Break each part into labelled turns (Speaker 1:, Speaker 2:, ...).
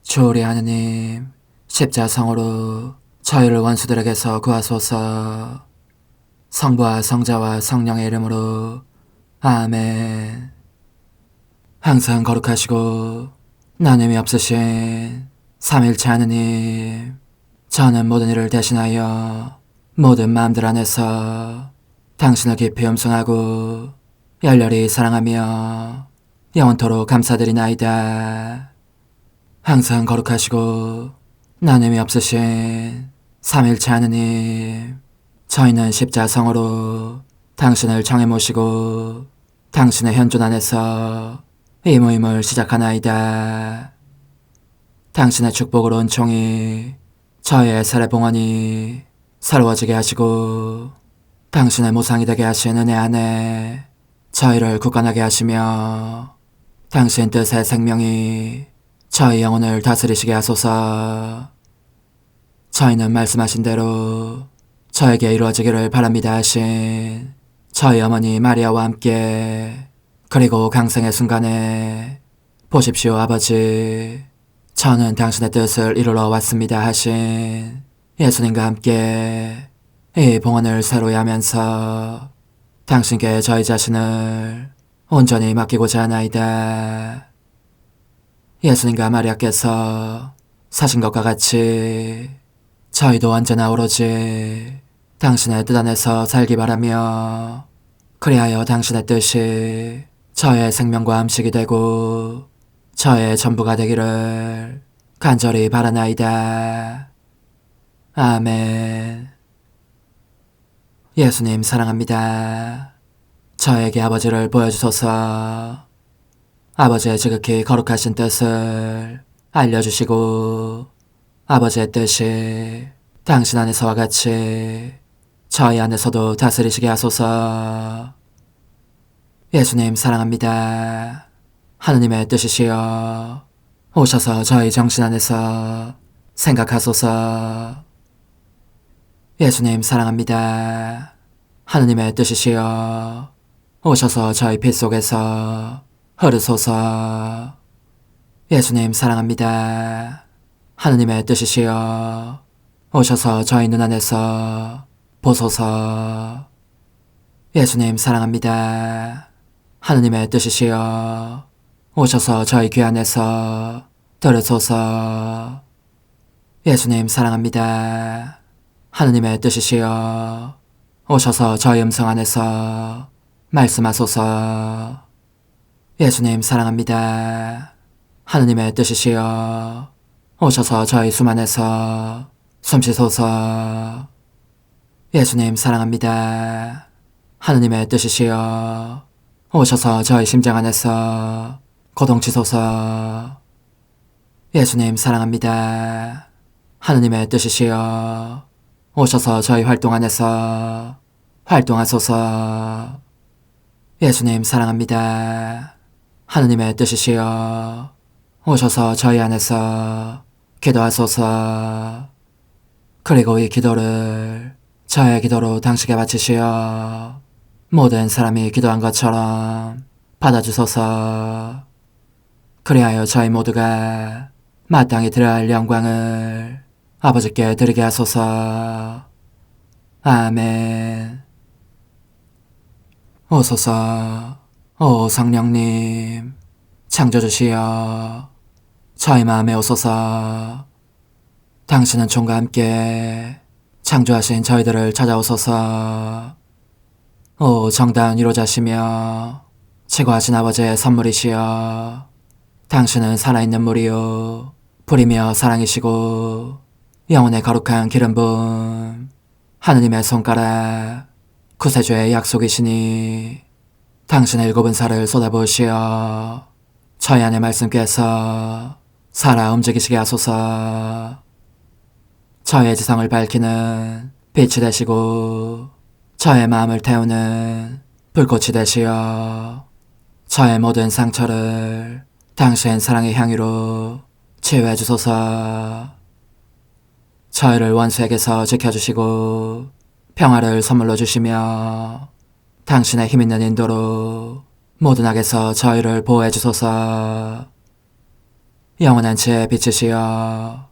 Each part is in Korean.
Speaker 1: 주오리 하느님, 십자성으로 저희를 원수들에게서 구하소서. 성부와 성자와 성령의 이름으로 아멘. 항상 거룩하시고 나눔이 없으신 삼일체 하느님, 저는 모든 일을 대신하여 모든 마음들 안에서 당신을 깊이 음성하고 열렬히 사랑하며 영원토록 감사드리나이다. 항상 거룩하시고 나눔이 없으신 삼일체 하느님, 저희는 십자성으로 당신을 정해 모시고 당신의 현존 안에서 이 모임을 시작하나이다. 당신의 축복으로 은총이 저희의 세례봉헌이 새로워지게 하시고 당신의 모상이 되게 하신 은혜 안에 저희를 굳건하게 하시며 당신 뜻의 생명이 저희 영혼을 다스리시게 하소서. 저희는 말씀하신 대로 저에게 이루어지기를 바랍니다 하신 저희 어머니 마리아와 함께, 그리고 강생의 순간에 보십시오 아버지, 저는 당신의 뜻을 이루러 왔습니다 하신 예수님과 함께 이 봉헌을 새로이 하면서 당신께 저희 자신을 온전히 맡기고자 하나이다. 예수님과 마리아께서 사신 것과 같이 저희도 언제나 오로지 당신의 뜻 안에서 살기 바라며, 그리하여 당신의 뜻이 저의 생명과 음식이 되고 저의 전부가 되기를 간절히 바라나이다. 아멘. 예수님 사랑합니다. 저에게 아버지를 보여주소서. 아버지의 지극히 거룩하신 뜻을 알려주시고 아버지의 뜻이 당신 안에서와 같이 저희 안에서도 다스리시게 하소서. 예수님 사랑합니다. 하느님의 뜻이시여 오셔서 저희 정신 안에서 생각하소서. 예수님 사랑합니다. 하느님의 뜻이시여 오셔서 저희 피 속에서 흐르소서. 예수님 사랑합니다. 하느님의 뜻이시여 오셔서 저희 눈 안에서 보소서. 예수님 사랑합니다. 하느님의 뜻이시여 오셔서 저희 귀 안에서 들으소서. 예수님 사랑합니다. 하느님의 뜻이시여 오셔서 저희 음성 안에서 말씀하소서. 예수님 사랑합니다. 하느님의 뜻이시여 오셔서 저희 숨 안에서 숨쉬소서. 예수님 사랑합니다. 하느님의 뜻이시여 오셔서 저희 심장 안에서 고동치소서. 예수님 사랑합니다. 하느님의 뜻이시여 오셔서 저희 활동 안에서 활동하소서. 예수님 사랑합니다. 하느님의 뜻이시여 오셔서 저희 안에서 기도하소서. 그리고 이 기도를 저의 기도로 당신께 바치시어 모든 사람이 기도한 것처럼 받아주소서. 그리하여 저희 모두가 마땅히 드려야 할 영광을 아버지께 드리게 하소서. 아멘. 오소서. 오 성령님 창조주시여 저희 마음에 오소서. 당신은 총과 함께 창조하신 저희들을 찾아오소서. 오 정다운 위로자시며 최고하신 아버지의 선물이시여 당신은 살아있는 물이요 불이며 사랑이시고 영혼의 거룩한 기름 부음 하느님의 손가락 구세주의 약속이시니 당신의 일곱은 살을 쏟아부으시어 저희 안의 말씀께서 살아 움직이시게 하소서. 저의 지성을 밝히는 빛이 되시고 저의 마음을 태우는 불꽃이 되시어 저의 모든 상처를 당신 사랑의 향유로 치유해 주소서. 저희를 원수에게서 지켜주시고 평화를 선물로 주시며 당신의 힘있는 인도로 모든 악에서 저희를 보호해 주소서. 영원한 제 빛이시여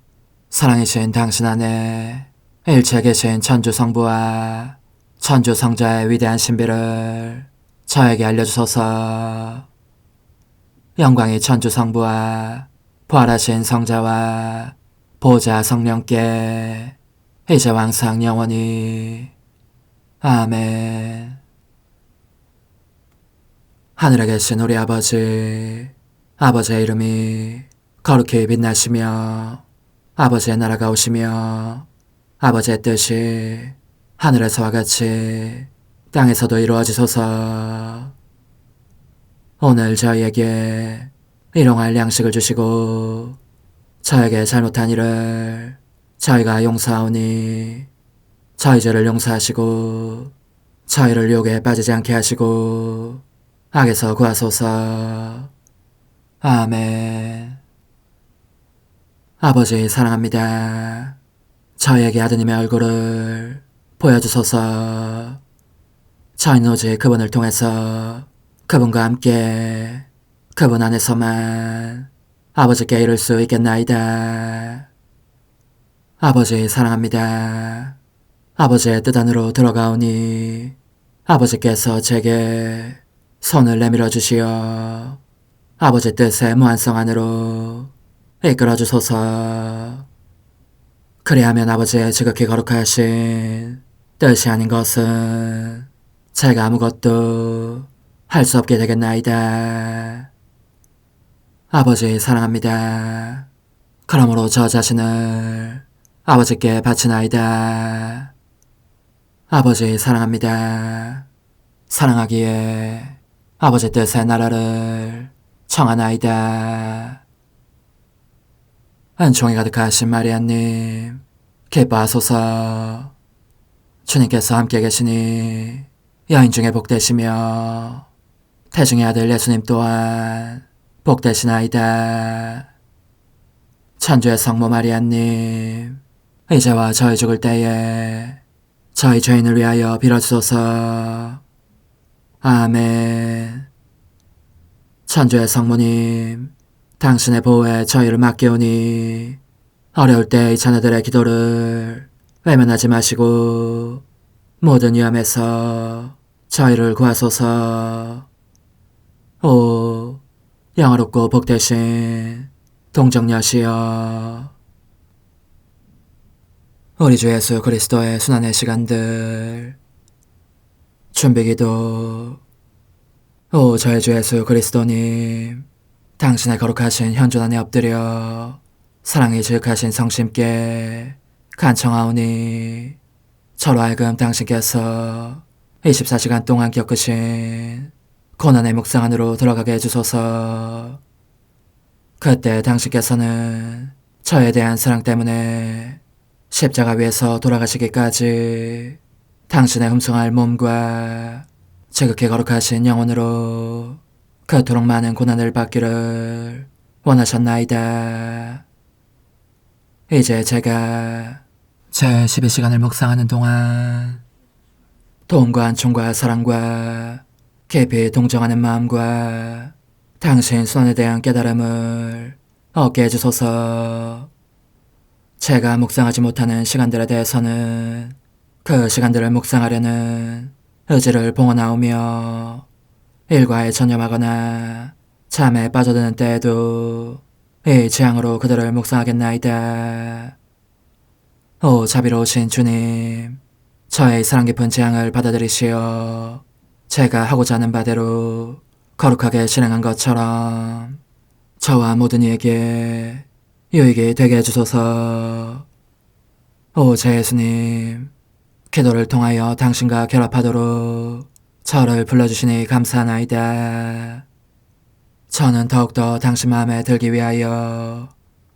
Speaker 1: 사랑이신 당신 안에 일체 계신 천주 성부와 천주 성자의 위대한 신비를 저에게 알려주소서. 영광이 천주 성부와 부활하신 성자와 보좌 성령께 이제와 항상 영원히 아멘. 하늘에 계신 우리 아버지, 아버지의 이름이 거룩히 빛나시며 아버지의 나라가 오시며 아버지의 뜻이 하늘에서와 같이 땅에서도 이루어지소서. 오늘 저희에게 일용할 양식을 주시고 저에게 잘못한 일을 저희가 용서하오니 저희 죄를 용서하시고 저희를 유혹에 빠지지 않게 하시고 악에서 구하소서. 아멘. 아버지 사랑합니다. 저희에게 아드님의 얼굴을 보여주소서. 저희는 오직 그분을 통해서 그분과 함께 그분 안에서만 아버지께 이룰 수 있겠나이다. 아버지 사랑합니다. 아버지의 뜻 안으로 들어가오니 아버지께서 제게 손을 내밀어 주시어 아버지 뜻의 무한성 안으로 이끌어 주소서. 그리하면 아버지의 지극히 거룩하신 뜻이 아닌 것은 제가 아무것도 할 수 없게 되겠나이다. 아버지 사랑합니다. 그러므로 저 자신을 아버지께 바치나이다. 아버지 사랑합니다. 사랑하기에 아버지 뜻의 나라를 청하나이다. 은총이 가득하신 마리아님, 기뻐하소서. 주님께서 함께 계시니 여인 중에 복되시며 태중의 아들 예수님 또한 복되시나이다. 천주의 성모 마리아님, 이제와 저희 죽을 때에 저희 죄인을 위하여 빌어주소서. 아멘. 천주의 성모님, 당신의 보호에 저희를 맡기오니 어려울 때 이 자녀들의 기도를 외면하지 마시고 모든 위험에서 저희를 구하소서. 오, 영화롭고 복되신 동정녀시여, 우리 주 예수 그리스도의 순환의 시간들 준비기도. 오 저희 주 예수 그리스도님, 당신의 거룩하신 현존 안에 엎드려 사랑이 지극하신 성심께 간청하오니 저로 하여금 당신께서 24시간 동안 겪으신 고난의 묵상 안으로 들어가게 해주소서. 그때 당신께서는 저에 대한 사랑 때문에 십자가 위에서 돌아가시기까지 당신의 흠숭할 몸과 지극히 거룩하신 영혼으로 그토록 많은 고난을 받기를 원하셨나이다. 이제 제가 제 12시간을 묵상하는 동안 도움과 안총과 사랑과 깊이 동정하는 마음과 당신 순환에 대한 깨달음을 얻게 해주소서. 제가 묵상하지 못하는 시간들에 대해서는 그 시간들을 묵상하려는 의지를 봉헌하오며 일과에 전념하거나 잠에 빠져드는 때에도 이 재앙으로 그들을 묵상하겠나이다. 오 자비로우신 주님, 저의 사랑 깊은 재앙을 받아들이시어 제가 하고자 하는 바대로 거룩하게 실행한 것처럼 저와 모든 이에게 유익이 되게 해주소서. 오 제 예수님, 기도를 통하여 당신과 결합하도록 저를 불러주시니 감사하나이다. 저는 더욱더 당신 마음에 들기 위하여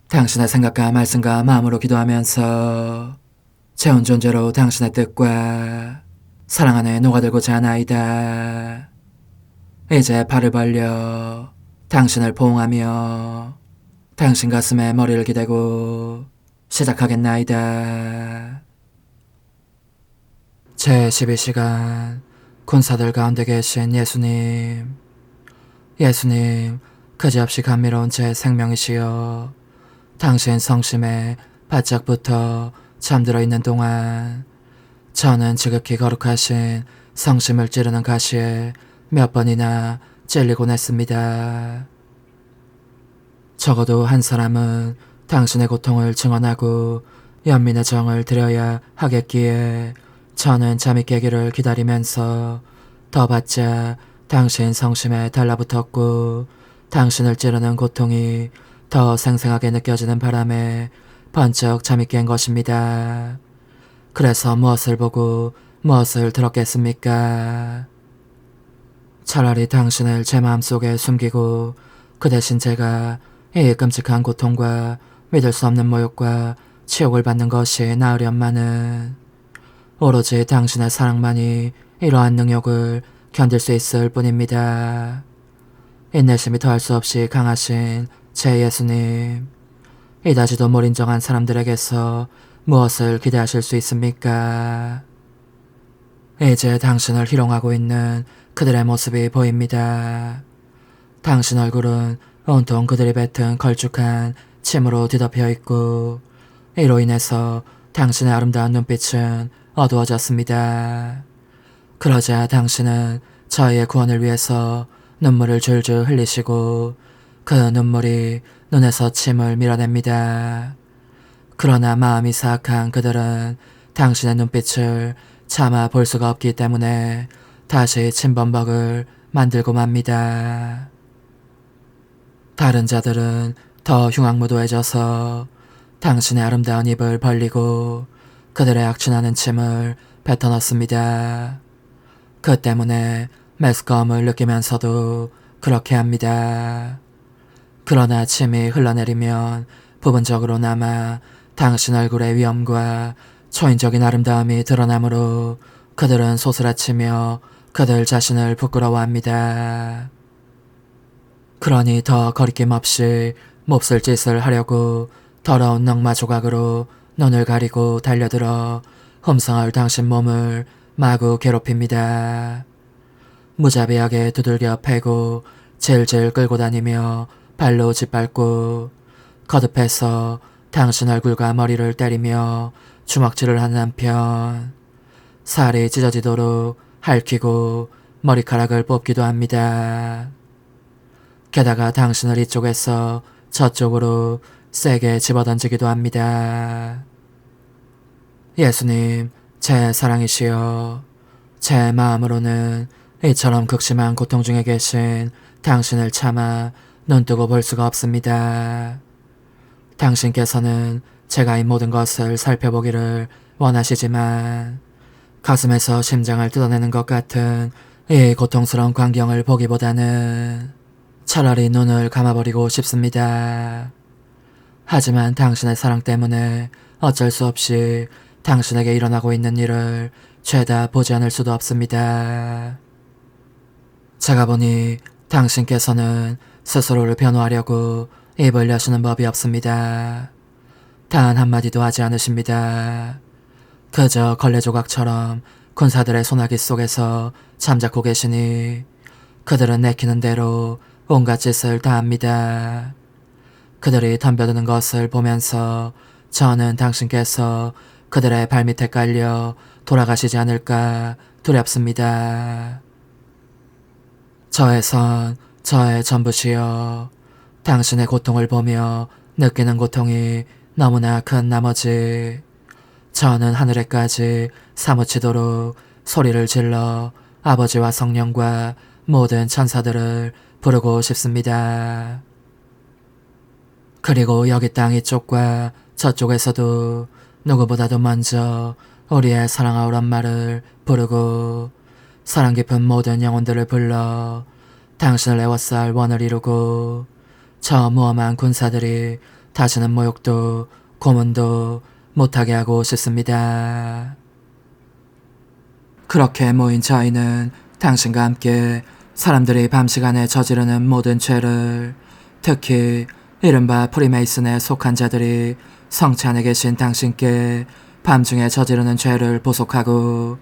Speaker 1: 당신의 생각과 말씀과 마음으로 기도하면서 제 온 존재로 당신의 뜻과 사랑 안에 녹아들고자 하나이다. 이제 발을 벌려 당신을 포옹하며 당신 가슴에 머리를 기대고 시작하겠나이다. 제 12시간 군사들 가운데 계신 예수님, 예수님 그지없이 감미로운 제 생명이시여, 당신 성심에 바짝부터 잠들어 있는 동안 저는 지극히 거룩하신 성심을 찌르는 가시에 몇 번이나 찔리곤 했습니다. 적어도 한 사람은 당신의 고통을 증언하고 연민의 정을 드려야 하겠기에 저는 잠이 깨기를 기다리면서 더 바짝 당신 성심에 달라붙었고, 당신을 찌르는 고통이 더 생생하게 느껴지는 바람에 번쩍 잠이 깬 것입니다. 그래서 무엇을 보고 무엇을 들었겠습니까? 차라리 당신을 제 마음속에 숨기고 그 대신 제가 이 끔찍한 고통과 믿을 수 없는 모욕과 치욕을 받는 것이 나으련만은 오로지 당신의 사랑만이 이러한 능욕을 견딜 수 있을 뿐입니다. 인내심이 더할 수 없이 강하신 제 예수님, 이다지도 못 인정한 사람들에게서 무엇을 기대하실 수 있습니까? 이제 당신을 희롱하고 있는 그들의 모습이 보입니다. 당신 얼굴은 온통 그들이 뱉은 걸쭉한 침으로 뒤덮여 있고, 이로 인해서 당신의 아름다운 눈빛은 어두워졌습니다. 그러자 당신은 저희의 구원을 위해서 눈물을 줄줄 흘리시고 그 눈물이 눈에서 침을 밀어냅니다. 그러나 마음이 사악한 그들은 당신의 눈빛을 차마 볼 수가 없기 때문에 다시 침범벅을 만들고 맙니다. 다른 자들은 더 흉악무도해져서 당신의 아름다운 입을 벌리고 그들의 악취나는 침을 뱉어넣습니다. 그 때문에 메스꺼움을 느끼면서도 그렇게 합니다. 그러나 침이 흘러내리면 부분적으로나마 당신 얼굴의 위엄과 초인적인 아름다움이 드러나므로 그들은 소스라치며 그들 자신을 부끄러워합니다. 그러니 더 거리낌 없이 몹쓸 짓을 하려고 더러운 넝마 조각으로 눈을 가리고 달려들어 험상할 당신 몸을 마구 괴롭힙니다. 무자비하게 두들겨 패고 질질 끌고 다니며 발로 짓밟고 거듭해서 당신 얼굴과 머리를 때리며 주먹질을 하는 한편 살이 찢어지도록 핥히고 머리카락을 뽑기도 합니다. 게다가 당신을 이쪽에서 저쪽으로 세게 집어던지기도 합니다. 예수님, 제 사랑이시여, 제 마음으로는 이처럼 극심한 고통 중에 계신 당신을 차마 눈뜨고 볼 수가 없습니다. 당신께서는 제가 이 모든 것을 살펴보기를 원하시지만 가슴에서 심장을 뜯어내는 것 같은 이 고통스러운 광경을 보기보다는 차라리 눈을 감아버리고 싶습니다. 하지만 당신의 사랑 때문에 어쩔 수 없이 당신에게 일어나고 있는 일을 죄다 보지 않을 수도 없습니다. 제가 보니 당신께서는 스스로를 변호하려고 입을 여시는 법이 없습니다. 단 한마디도 하지 않으십니다. 그저 걸레조각처럼 군사들의 소나기 속에서 잠자코 계시니 그들은 내키는 대로 온갖 짓을 다 합니다. 그들이 덤벼드는 것을 보면서 저는 당신께서 그들의 발밑에 깔려 돌아가시지 않을까 두렵습니다. 저의 선, 저의 전부시여, 당신의 고통을 보며 느끼는 고통이 너무나 큰 나머지 저는 하늘에까지 사무치도록 소리를 질러 아버지와 성령과 모든 천사들을 부르고 싶습니다. 그리고 여기 땅 이쪽과 저쪽에서도 누구보다도 먼저 우리의 사랑하올 엄마를 부르고 사랑 깊은 모든 영혼들을 불러 당신을 애워쌀 원을 이루고 저 무엄한 군사들이 다시는 모욕도 고문도 못하게 하고 싶습니다. 그렇게 모인 저희는 당신과 함께 사람들이 밤시간에 저지르는 모든 죄를, 특히 이른바 프리메이슨에 속한 자들이 성체 안에 계신 당신께 밤중에 저지르는 죄를 보속하고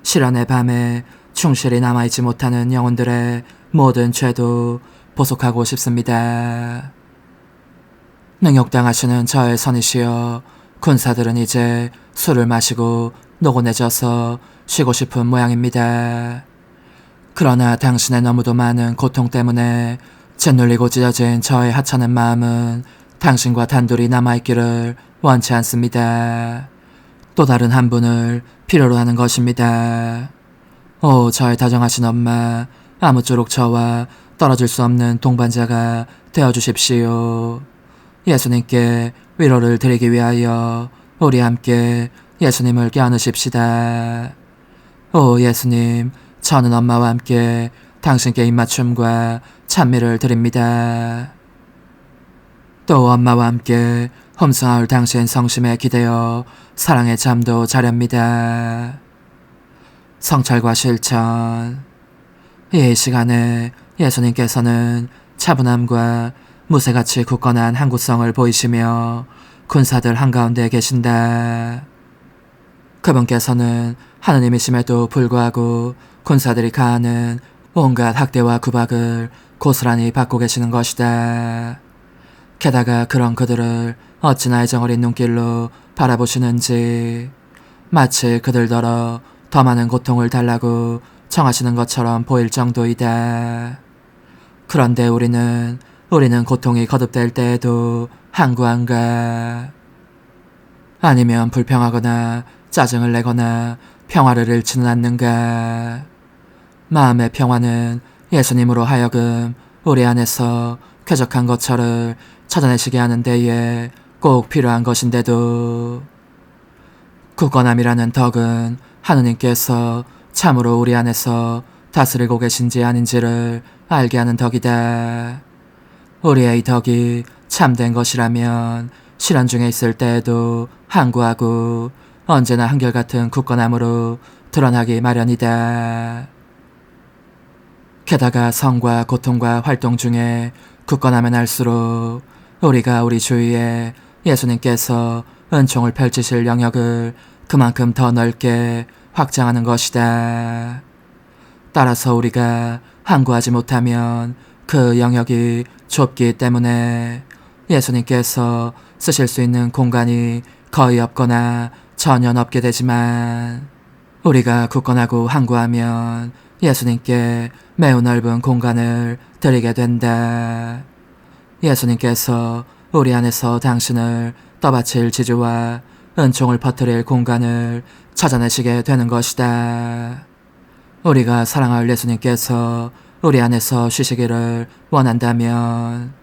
Speaker 1: 실현의 밤에 충실히 남아있지 못하는 영혼들의 모든 죄도 보속하고 싶습니다. 능욕당하시는 저의 선이시여, 군사들은 이제 술을 마시고 노곤해져서 쉬고 싶은 모양입니다. 그러나 당신의 너무도 많은 고통 때문에 짓눌리고 찢어진 저의 하찮은 마음은 당신과 단둘이 남아있기를 원치 않습니다. 또 다른 한 분을 필요로 하는 것입니다. 오, 저의 다정하신 엄마, 아무쪼록 저와 떨어질 수 없는 동반자가 되어주십시오. 예수님께 위로를 드리기 위하여 우리 함께 예수님을 껴안으십시다. 오 예수님, 저는 엄마와 함께 당신께 입맞춤과 찬미를 드립니다. 또 엄마와 함께 험성하올 당신 성심에 기대어 사랑의 잠도 자렵니다. 성찰과 실천. 이 시간에 예수님께서는 차분함과 무쇠같이 굳건한 항구성을 보이시며 군사들 한가운데 계신다. 그분께서는 하느님이심에도 불구하고 군사들이 가하는 온갖 학대와 구박을 고스란히 받고 계시는 것이다. 게다가 그런 그들을 어찌나 애정어린 눈길로 바라보시는지 마치 그들더러 더 많은 고통을 달라고 청하시는 것처럼 보일 정도이다. 그런데 우리는 고통이 거듭될 때에도 항구한가? 아니면 불평하거나 짜증을 내거나 평화를 잃지는 않는가? 마음의 평화는 예수님으로 하여금 우리 안에서 쾌적한 것처를 찾아내시게 하는 데에 꼭 필요한 것인데도 굳건함이라는 덕은 하느님께서 참으로 우리 안에서 다스리고 계신지 아닌지를 알게 하는 덕이다. 우리의 이 덕이 참된 것이라면 시련 중에 있을 때에도 항구하고 언제나 한결같은 굳건함으로 드러나기 마련이다. 게다가 성과 고통과 활동 중에 굳건하면 할수록 우리가 우리 주위에 예수님께서 은총을 펼치실 영역을 그만큼 더 넓게 확장하는 것이다. 따라서 우리가 항구하지 못하면 그 영역이 좁기 때문에 예수님께서 쓰실 수 있는 공간이 거의 없거나 전혀 없게 되지만 우리가 굳건하고 항구하면 예수님께 매우 넓은 공간을 드리게 된다. 예수님께서 우리 안에서 당신을 떠받칠 지주와 은총을 퍼뜨릴 공간을 찾아내시게 되는 것이다. 우리가 사랑할 예수님께서 우리 안에서 쉬시기를 원한다면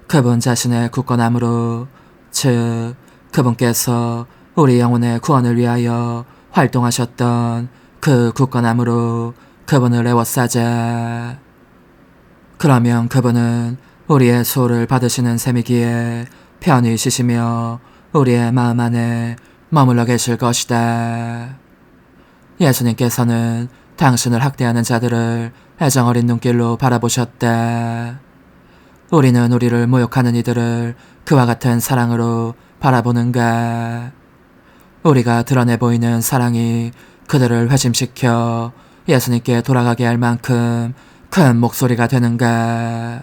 Speaker 1: 그분 자신의 굳건함으로, 즉 그분께서 우리 영혼의 구원을 위하여 활동하셨던 그 굳건함으로 그분을 애워싸자. 그러면 그분은 우리의 소를 받으시는 셈이기에 편히 쉬시며 우리의 마음 안에 머물러 계실 것이다. 예수님께서는 당신을 학대하는 자들을 애정어린 눈길로 바라보셨다. 우리는 우리를 모욕하는 이들을 그와 같은 사랑으로 바라보는가? 우리가 드러내 보이는 사랑이 그들을 회심시켜 예수님께 돌아가게 할 만큼 큰 목소리가 되는가?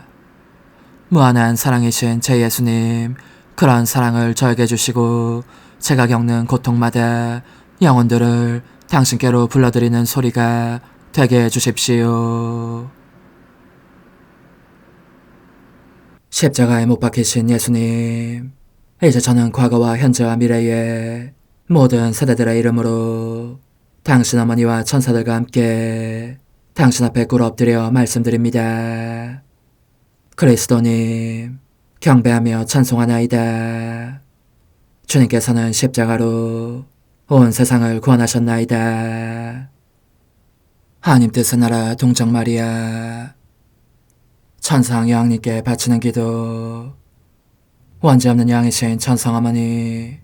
Speaker 1: 무한한 사랑이신 제 예수님, 그런 사랑을 저에게 주시고 제가 겪는 고통마다 영혼들을 당신께로 불러드리는 소리가 되게 해주십시오. 십자가에 못 박히신 예수님, 이제 저는 과거와 현재와 미래의 모든 세대들의 이름으로 당신 어머니와 천사들과 함께 당신 앞에 꿇어 엎드려 말씀드립니다. 그리스도님, 경배하며 찬송하나이다. 주님께서는 십자가로 온 세상을 구원하셨나이다. 하나님 뜻의 나라 동정 마리아, 천상 여왕님께 바치는 기도. 원죄 없는 양이신 천상 어머니,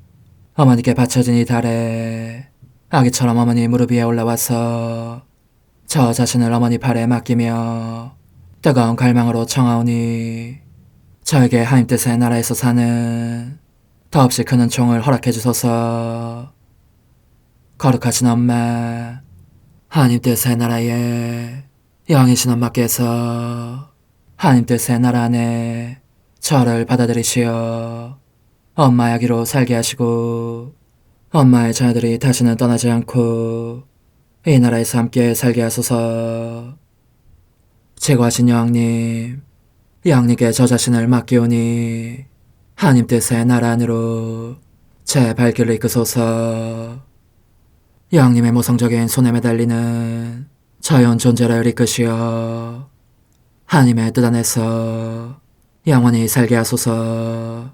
Speaker 1: 어머니께 바쳐진 이 달에 아기처럼 어머니 무릎 위에 올라와서 저 자신을 어머니 팔에 맡기며 뜨거운 갈망으로 청하오니 저에게 하나님 뜻의 나라에서 사는 더없이 큰 은총을 허락해 주소서. 거룩하신 엄마, 하나님 뜻의 나라에 영이신 엄마께서 하나님 뜻의 나라 안에 저를 받아들이시어 엄마 아기로 살게 하시고 엄마의 자녀들이 다시는 떠나지 않고 이 나라에서 함께 살게 하소서. 제거하신 여왕님, 여왕님께 저 자신을 맡기오니 하나님 뜻의 나라 안으로 제 발길을 이끄소서. 여왕님의 모성적인 손에 매달리는 자연 존재를 이끄시어 하나님의 뜻 안에서 영원히 살게 하소서.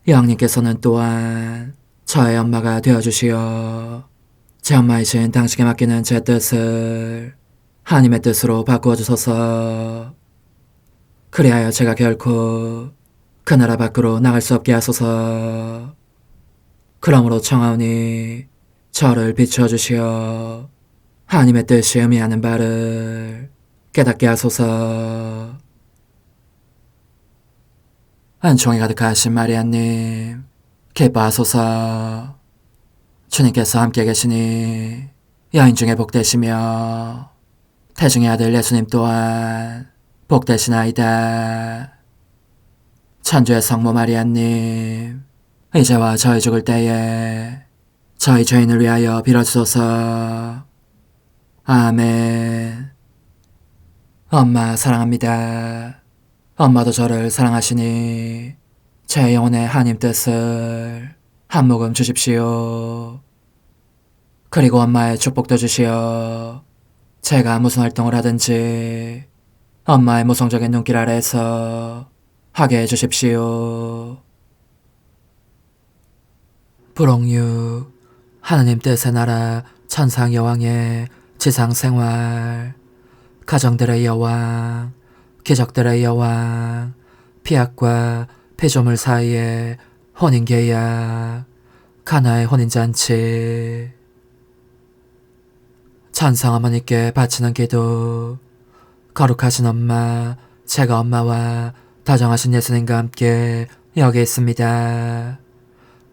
Speaker 1: 여왕님께서는 또한 저의 엄마가 되어주시어 제 엄마이신 당신께 맡기는 제 뜻을 하나님의 뜻으로 바꾸어 주소서. 그리하여 제가 결코 그 나라 밖으로 나갈 수 없게 하소서. 그러므로 청하오니 저를 비추어 주시어 하나님의 뜻이 의미하는 바를 깨닫게 하소서. 은총이 가득하신 마리아님, 기뻐하소서. 주님께서 함께 계시니 여인 중에 복되시며 태중의 아들 예수님 또한 복되시나이다. 천주의 성모 마리아님, 이제와 저희 죽을 때에 저희 죄인을 위하여 빌어주소서. 아멘. 엄마 사랑합니다. 엄마도 저를 사랑하시니 제 영혼의 하나님 뜻을 한 모금 주십시오. 그리고 엄마의 축복도 주시어 제가 무슨 활동을 하든지 엄마의 모성적인 눈길 아래에서 하게 해주십시오. 불옥류 하느님 뜻의 나라 천상 여왕의 지상 생활, 가정들의 여왕, 기적들의 여왕, 피약과 피조물 사이의 혼인계약, 가나의 혼인잔치. 천상 어머니께 바치는 기도. 거룩하신 엄마, 제가 엄마와 다정하신 예수님과 함께 여기 있습니다.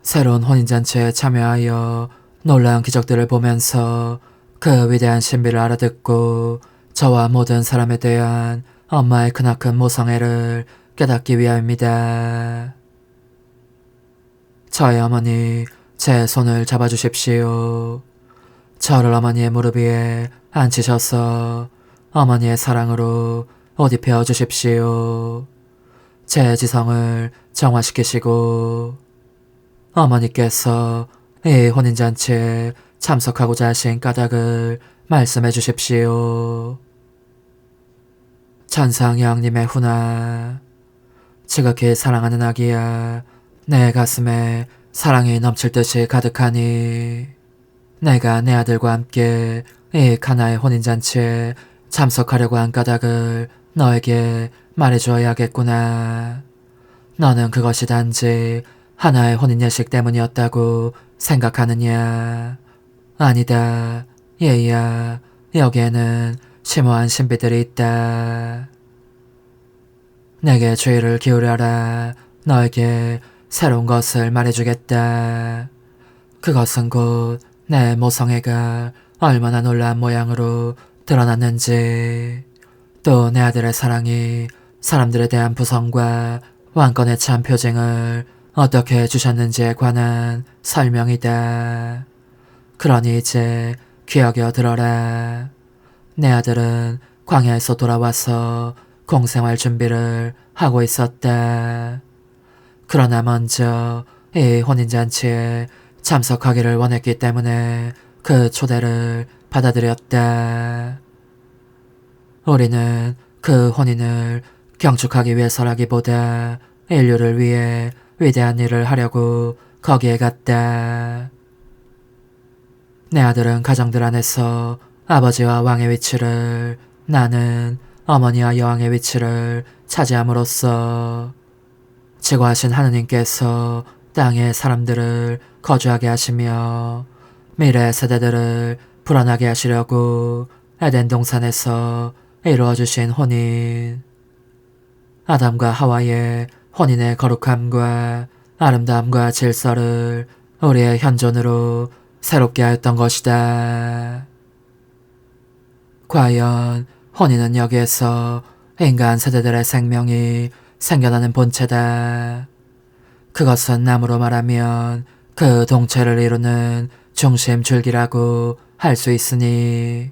Speaker 1: 새로운 혼인잔치에 참여하여 놀라운 기적들을 보면서 그 위대한 신비를 알아듣고 저와 모든 사람에 대한 엄마의 크나큰 모성애를 깨닫기 위함입니다. 저의 어머니, 제 손을 잡아주십시오. 저를 어머니의 무릎 위에 앉히셔서 어머니의 사랑으로 옷 입혀 주십시오. 제 지성을 정화시키시고 어머니께서 이 혼인잔치에 참석하고자 하신 까닭을 말씀해 주십시오. 천상 여왕님의 훈아, 지극히 사랑하는 아기야, 내 가슴에 사랑이 넘칠 듯이 가득하니 내가 내 아들과 함께 이 가나의 혼인잔치에 참석하려고 한 까닭을 너에게 말해주어야겠구나. 너는 그것이 단지 하나의 혼인 예식 때문이었다고 생각하느냐? 아니다, 얘야. 여기에는 심오한 신비들이 있다. 내게 주의를 기울여라. 너에게 새로운 것을 말해주겠다. 그것은 곧 내 모성애가 얼마나 놀라운 모양으로 드러났는지, 또 내 아들의 사랑이 사람들에 대한 부성과 왕권의 참 표징을 어떻게 주셨는지에 관한 설명이다. 그러니 이제 귀여겨 들어라. 내 아들은 광야에서 돌아와서 공생활 준비를 하고 있었다. 그러나 먼저 이 혼인잔치에 참석하기를 원했기 때문에 그 초대를 받아들였다. 우리는 그 혼인을 경축하기 위해서라기보다 인류를 위해 위대한 일을 하려고 거기에 갔다. 내 아들은 가정들 안에서 아버지와 왕의 위치를, 나는 어머니와 여왕의 위치를 차지함으로써 지구하신 하느님께서 땅의 사람들을 거주하게 하시며 미래 세대들을 불안하게 하시려고 에덴 동산에서 이루어주신 혼인, 아담과 하와의 혼인의 거룩함과 아름다움과 질서를 우리의 현존으로 새롭게 하였던 것이다. 과연 혼인은 여기에서 인간 세대들의 생명이 생겨나는 본체다. 그것은 나무로 말하면 그 동체를 이루는 중심 줄기라고 할 수 있으니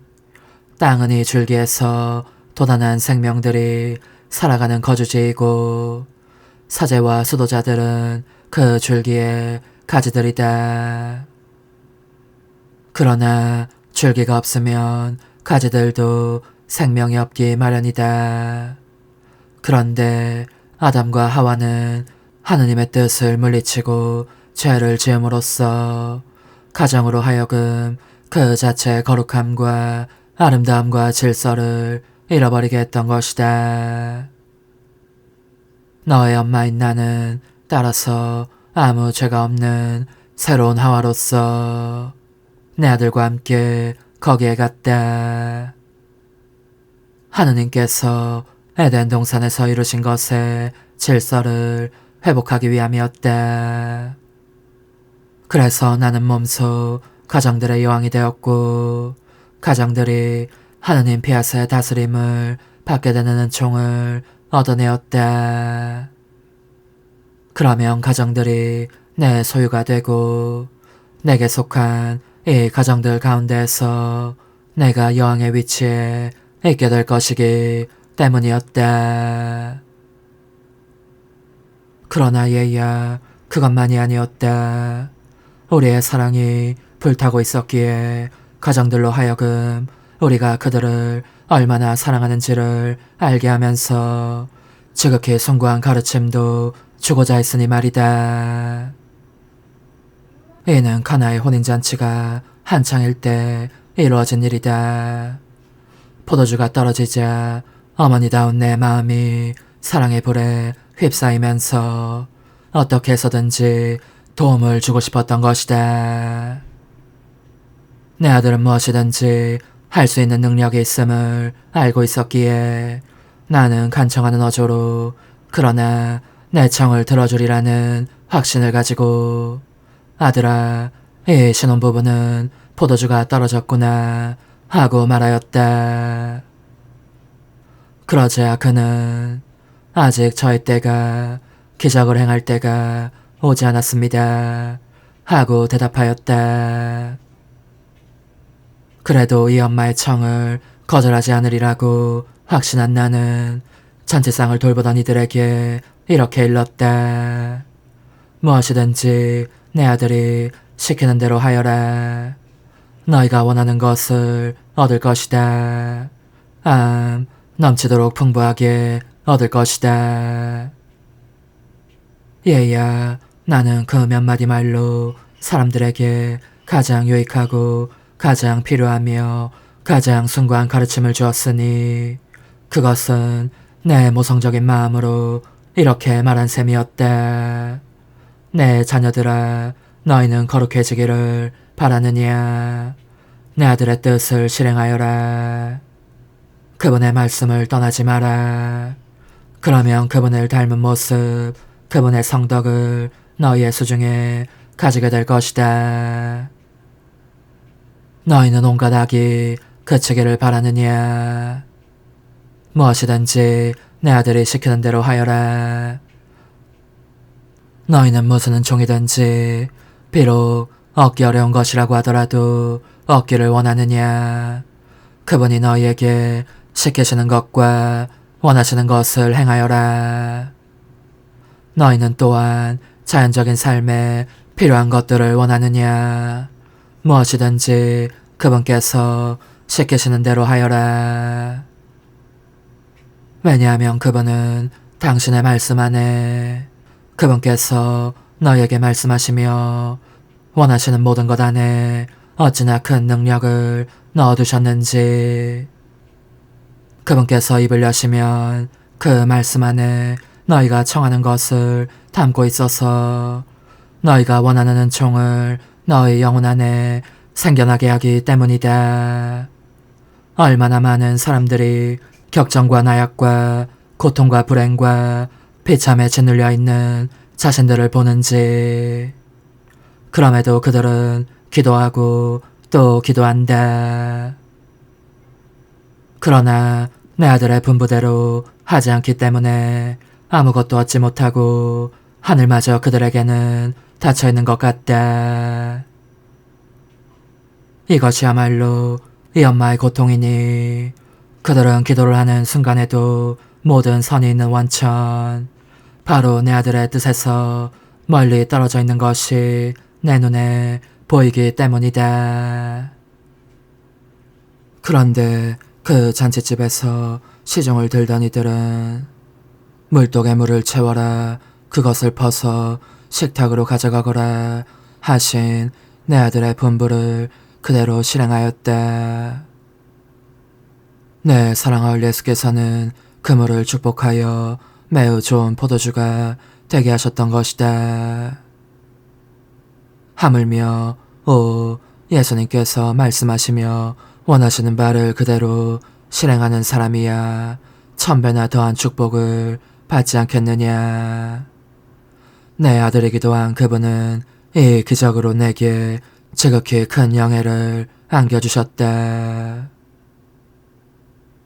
Speaker 1: 땅은 이 줄기에서 도단한 생명들이 살아가는 거주지이고 사제와 수도자들은 그 줄기의 가지들이다. 그러나 줄기가 없으면 가지들도 생명이 없기 마련이다. 그런데 아담과 하와는 하느님의 뜻을 물리치고 죄를 지음으로써 가정으로 하여금 그 자체의 거룩함과 아름다움과 질서를 잃어버리게 했던 것이다. 너의 엄마인 나는 따라서 아무 죄가 없는 새로운 하와로서 내 아들과 함께 거기에 갔다. 하느님께서 에덴 동산에서 이루신 것의 질서를 회복하기 위함이었다. 그래서 나는 몸소 가정들의 여왕이 되었고 가정들이 하느님 피아스의 다스림을 받게 되는 은총을 얻어내었다. 그러면 가정들이 내 소유가 되고 내게 속한 이 가정들 가운데에서 내가 여왕의 위치에 있게 될 것이기 때문이었다. 그러나 얘야, 그것만이 아니었다. 우리의 사랑이 불타고 있었기에 가정들로 하여금 우리가 그들을 얼마나 사랑하는지를 알게 하면서 지극히 숭고한 가르침도 주고자 했으니 말이다. 이는 가나의 혼인잔치가 한창일 때 이루어진 일이다. 포도주가 떨어지자 어머니다운 내 마음이 사랑의 불에 휩싸이면서 어떻게 해서든지 도움을 주고 싶었던 것이다. 내 아들은 무엇이든지 할 수 있는 능력이 있음을 알고 있었기에 나는 간청하는 어조로 그러나 내 청을 들어주리라는 확신을 가지고 아들아, 이 신혼부부는 포도주가 떨어졌구나 하고 말하였다. 그러자 그는 아직 저희 때가 기적을 행할 때가 오지 않았습니다 하고 대답하였다. 그래도 이 엄마의 청을 거절하지 않으리라고 확신한 나는 잔치상을 돌보던 이들에게 이렇게 일렀다. 무엇이든지 내 아들이 시키는 대로 하여라. 너희가 원하는 것을 얻을 것이다. 넘치도록 풍부하게 얻을 것이다. 얘야, 나는 그 몇 마디 말로 사람들에게 가장 유익하고 가장 필요하며 가장 숭고한 가르침을 주었으니 그것은 내 모성적인 마음으로 이렇게 말한 셈이었다. 내 자녀들아, 너희는 거룩해지기를 바라느냐? 내 아들의 뜻을 실행하여라. 그분의 말씀을 떠나지 마라. 그러면 그분을 닮은 모습, 그분의 성덕을 너희의 수중에 가지게 될 것이다. 너희는 온갖 악이 그치기를 바라느냐? 무엇이든지 내 아들이 시키는 대로 하여라. 너희는 무슨 은총이든지 비록 얻기 어려운 것이라고 하더라도 얻기를 원하느냐? 그분이 너희에게 시키시는 것과 원하시는 것을 행하여라. 너희는 또한 자연적인 삶에 필요한 것들을 원하느냐? 무엇이든지 그분께서 시키시는 대로 하여라. 왜냐하면 그분은 당신의 말씀 안에 그분께서 너희에게 말씀하시며 원하시는 모든 것 안에 어찌나 큰 능력을 넣어두셨는지. 그분께서 입을 여시면 그 말씀 안에 너희가 청하는 것을 담고 있어서 너희가 원하는 은총을 너희 영혼 안에 생겨나게 하기 때문이다. 얼마나 많은 사람들이 격정과 나약과 고통과 불행과 비참에 짓눌려 있는 자신들을 보는지. 그럼에도 그들은 기도하고 또 기도한다. 그러나 내 아들의 분부대로 하지 않기 때문에 아무것도 얻지 못하고 하늘마저 그들에게는 닫혀있는 것 같다. 이것이야말로 이 엄마의 고통이니 그들은 기도를 하는 순간에도 모든 선이 있는 원천, 바로 내 아들의 뜻에서 멀리 떨어져 있는 것이 내 눈에 보이기 때문이다. 그런데 그 잔치집에서 시중을 들던 이들은 물독에 물을 채워라, 그것을 퍼서 식탁으로 가져가거라 하신 내 아들의 분부를 그대로 실행하였다. 내 사랑하올 예수께서는 그 물을 축복하여 매우 좋은 포도주가 되게 하셨던 것이다. 하물며 예수님께서 말씀하시며 원하시는 바를 그대로 실행하는 사람이야 1000배나 더한 축복을 받지 않겠느냐. 내 아들이기도 한 그분은 이 기적으로 내게 지극히 큰 영예를 안겨주셨다.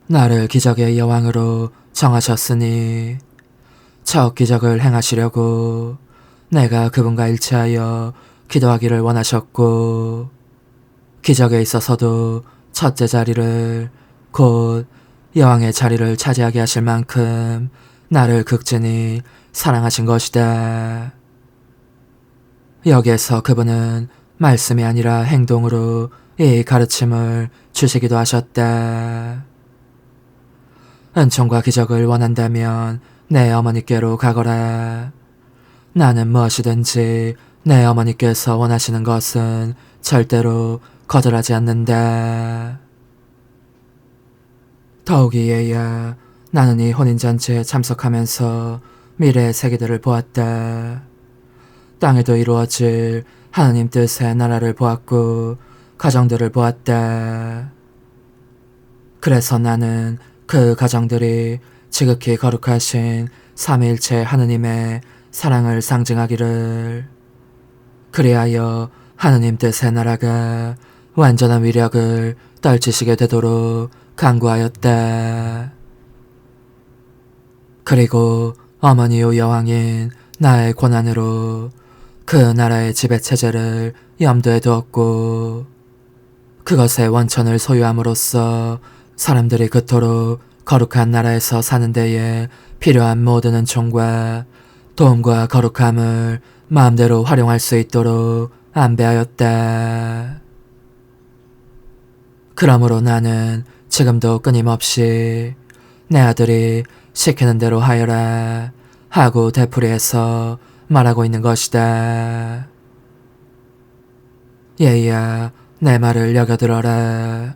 Speaker 1: 나를 기적의 여왕으로 정하셨으니 첫 기적을 행하시려고 내가 그분과 일치하여 기도하기를 원하셨고, 기적에 있어서도 첫째 자리를, 곧 여왕의 자리를 차지하게 하실 만큼 나를 극진히 사랑하신 것이다. 여기에서 그분은 말씀이 아니라 행동으로 이 가르침을 주시기도 하셨다. 은총과 기적을 원한다면 내 어머니께로 가거라. 나는 무엇이든지 내 어머니께서 원하시는 것은 절대로 거절하지 않는다. 더욱이 얘야, 나는 이 혼인잔치에 참석하면서 미래의 세계들을 보았다. 땅에도 이루어질 하나님 뜻의 나라를 보았고 가정들을 보았다. 그래서 나는 그 가정들이 지극히 거룩하신 삼위일체 하느님의 사랑을 상징하기를, 그리하여 하느님 뜻의 나라가 완전한 위력을 떨치시게 되도록 간구하였다. 그리고 어머니요 여왕인 나의 권한으로 그 나라의 지배체제를 염두에 두었고, 그것의 원천을 소유함으로써 사람들이 그토록 거룩한 나라에서 사는 데에 필요한 모든 은총과 도움과 거룩함을 마음대로 활용할 수 있도록 안배하였다. 그러므로 나는 지금도 끊임없이 내 아들이 시키는 대로 하여라 하고 되풀이해서 말하고 있는 것이다. 얘야, 내 말을 여겨들어라.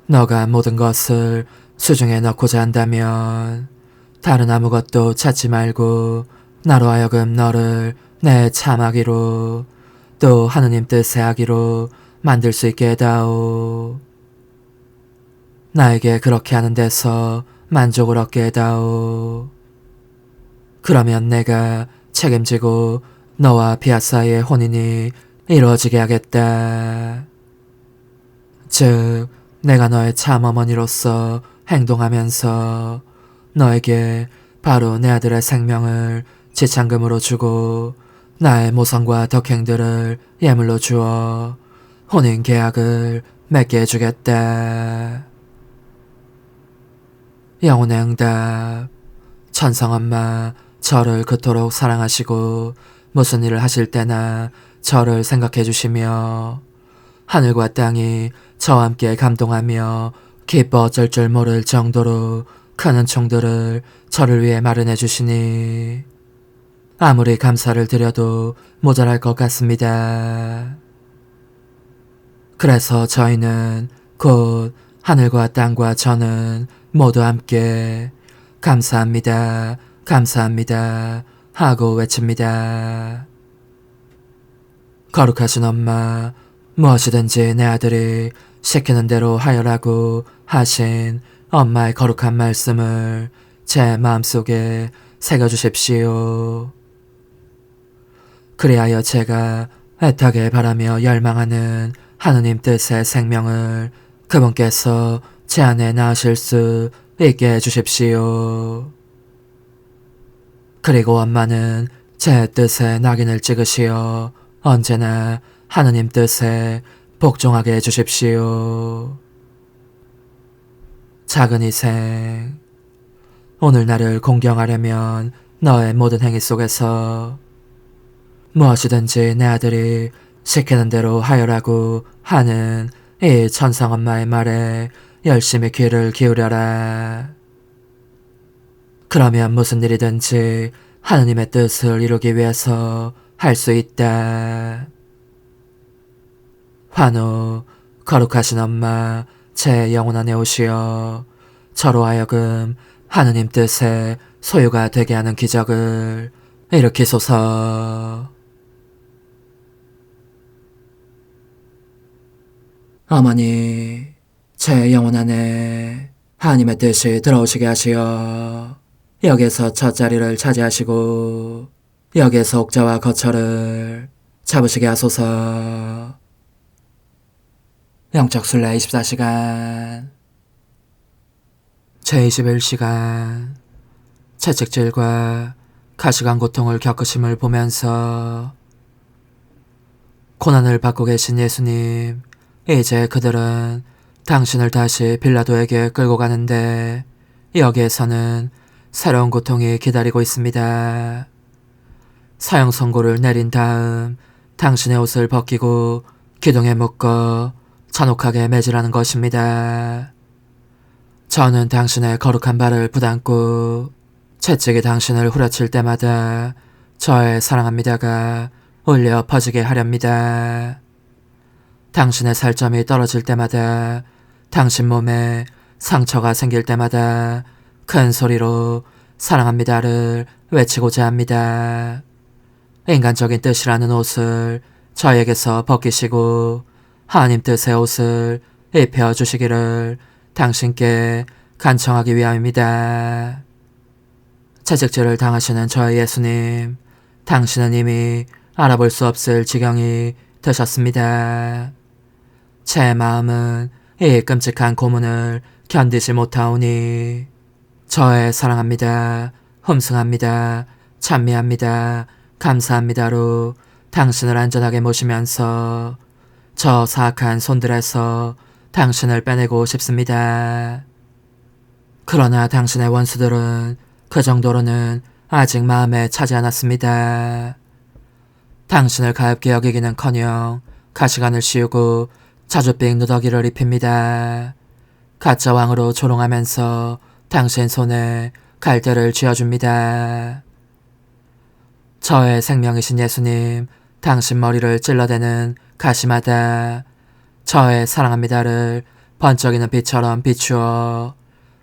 Speaker 1: 너가 모든 것을 수중에 넣고자 한다면 다른 아무것도 찾지 말고 나로 하여금 너를 내 참하기로, 또 하느님 뜻의 하기로 만들 수 있게 해다오. 나에게 그렇게 하는 데서 만족을 얻게 해다오. 그러면 내가 책임지고 너와 비아 사이의 혼인이 이루어지게 하겠다. 즉, 내가 너의 참 어머니로서 행동하면서 너에게 바로 내 아들의 생명을 지참금으로 주고 나의 모성과 덕행들을 예물로 주어 혼인 계약을 맺게 해주겠다. 영혼의 응답. 천성엄마, 저를 그토록 사랑하시고 무슨 일을 하실 때나 저를 생각해 주시며 하늘과 땅이 저와 함께 감동하며 기뻐 어쩔 줄 모를 정도로 큰 은총들을 저를 위해 마련해 주시니 아무리 감사를 드려도 모자랄 것 같습니다. 그래서 저희는 곧 하늘과 땅과 저는 모두 함께 감사합니다, 감사합니다 하고 외칩니다. 거룩하신 엄마, 무엇이든지 내 아들이 시키는 대로 하여라고 하신 엄마의 거룩한 말씀을 제 마음속에 새겨주십시오. 그리하여 제가 애타게 바라며 열망하는 하느님 뜻의 생명을 그분께서 제 안에 낳으실 수 있게 해주십시오. 그리고 엄마는 제 뜻에 낙인을 찍으시어 언제나 하느님 뜻에 복종하게 해주십시오. 작은 희생, 오늘 나를 공경하려면 너의 모든 행위 속에서 무엇이든지 내 아들이 시키는 대로 하여라고 하는 이 천상 엄마의 말에 열심히 귀를 기울여라. 그러면 무슨 일이든지 하느님의 뜻을 이루기 위해서 할 수 있다. 환호, 거룩하신 엄마, 제 영혼 안에 오시어 저로 하여금 하느님 뜻의 소유가 되게 하는 기적을 일으키소서. 어머니, 제 영혼 안에 하느님의 뜻이 들어오시게 하시어 여기에서 첫 자리를 차지하시고 여기에서 옥자와 거처를 잡으시게 하소서. 영적순례 24시간 제21시간 채찍질과 가시관 고통을 겪으심을 보면서 고난을 받고 계신 예수님, 이제 그들은 당신을 다시 빌라도에게 끌고 가는데 여기에서는 새로운 고통이 기다리고 있습니다. 사형 선고를 내린 다음 당신의 옷을 벗기고 기둥에 묶어 잔혹하게 매질하는 것입니다. 저는 당신의 거룩한 발을 부담고 채찍이 당신을 후려칠 때마다 저의 사랑합니다가 울려 퍼지게 하렵니다. 당신의 살점이 떨어질 때마다, 당신 몸에 상처가 생길 때마다 큰 소리로 사랑합니다를 외치고자 합니다. 인간적인 뜻이라는 옷을 저에게서 벗기시고 하나님 뜻의 옷을 입혀주시기를 당신께 간청하기 위함입니다. 채찍질을 당하시는 저의 예수님, 당신은 이미 알아볼 수 없을 지경이 되셨습니다. 제 마음은 이 끔찍한 고문을 견디지 못하오니 저의 사랑합니다, 흠숭합니다, 찬미합니다, 감사합니다로 당신을 안전하게 모시면서 저 사악한 손들에서 당신을 빼내고 싶습니다. 그러나 당신의 원수들은 그 정도로는 아직 마음에 차지 않았습니다. 당신을 가엾게 여기기는커녕 가시관을 씌우고 자주빙 누더기를 입힙니다. 가짜 왕으로 조롱하면서 당신 손에 갈대를 쥐어줍니다. 저의 생명이신 예수님, 당신 머리를 찔러대는 가시마다 저의 사랑합니다를 번쩍이는 빛처럼 비추어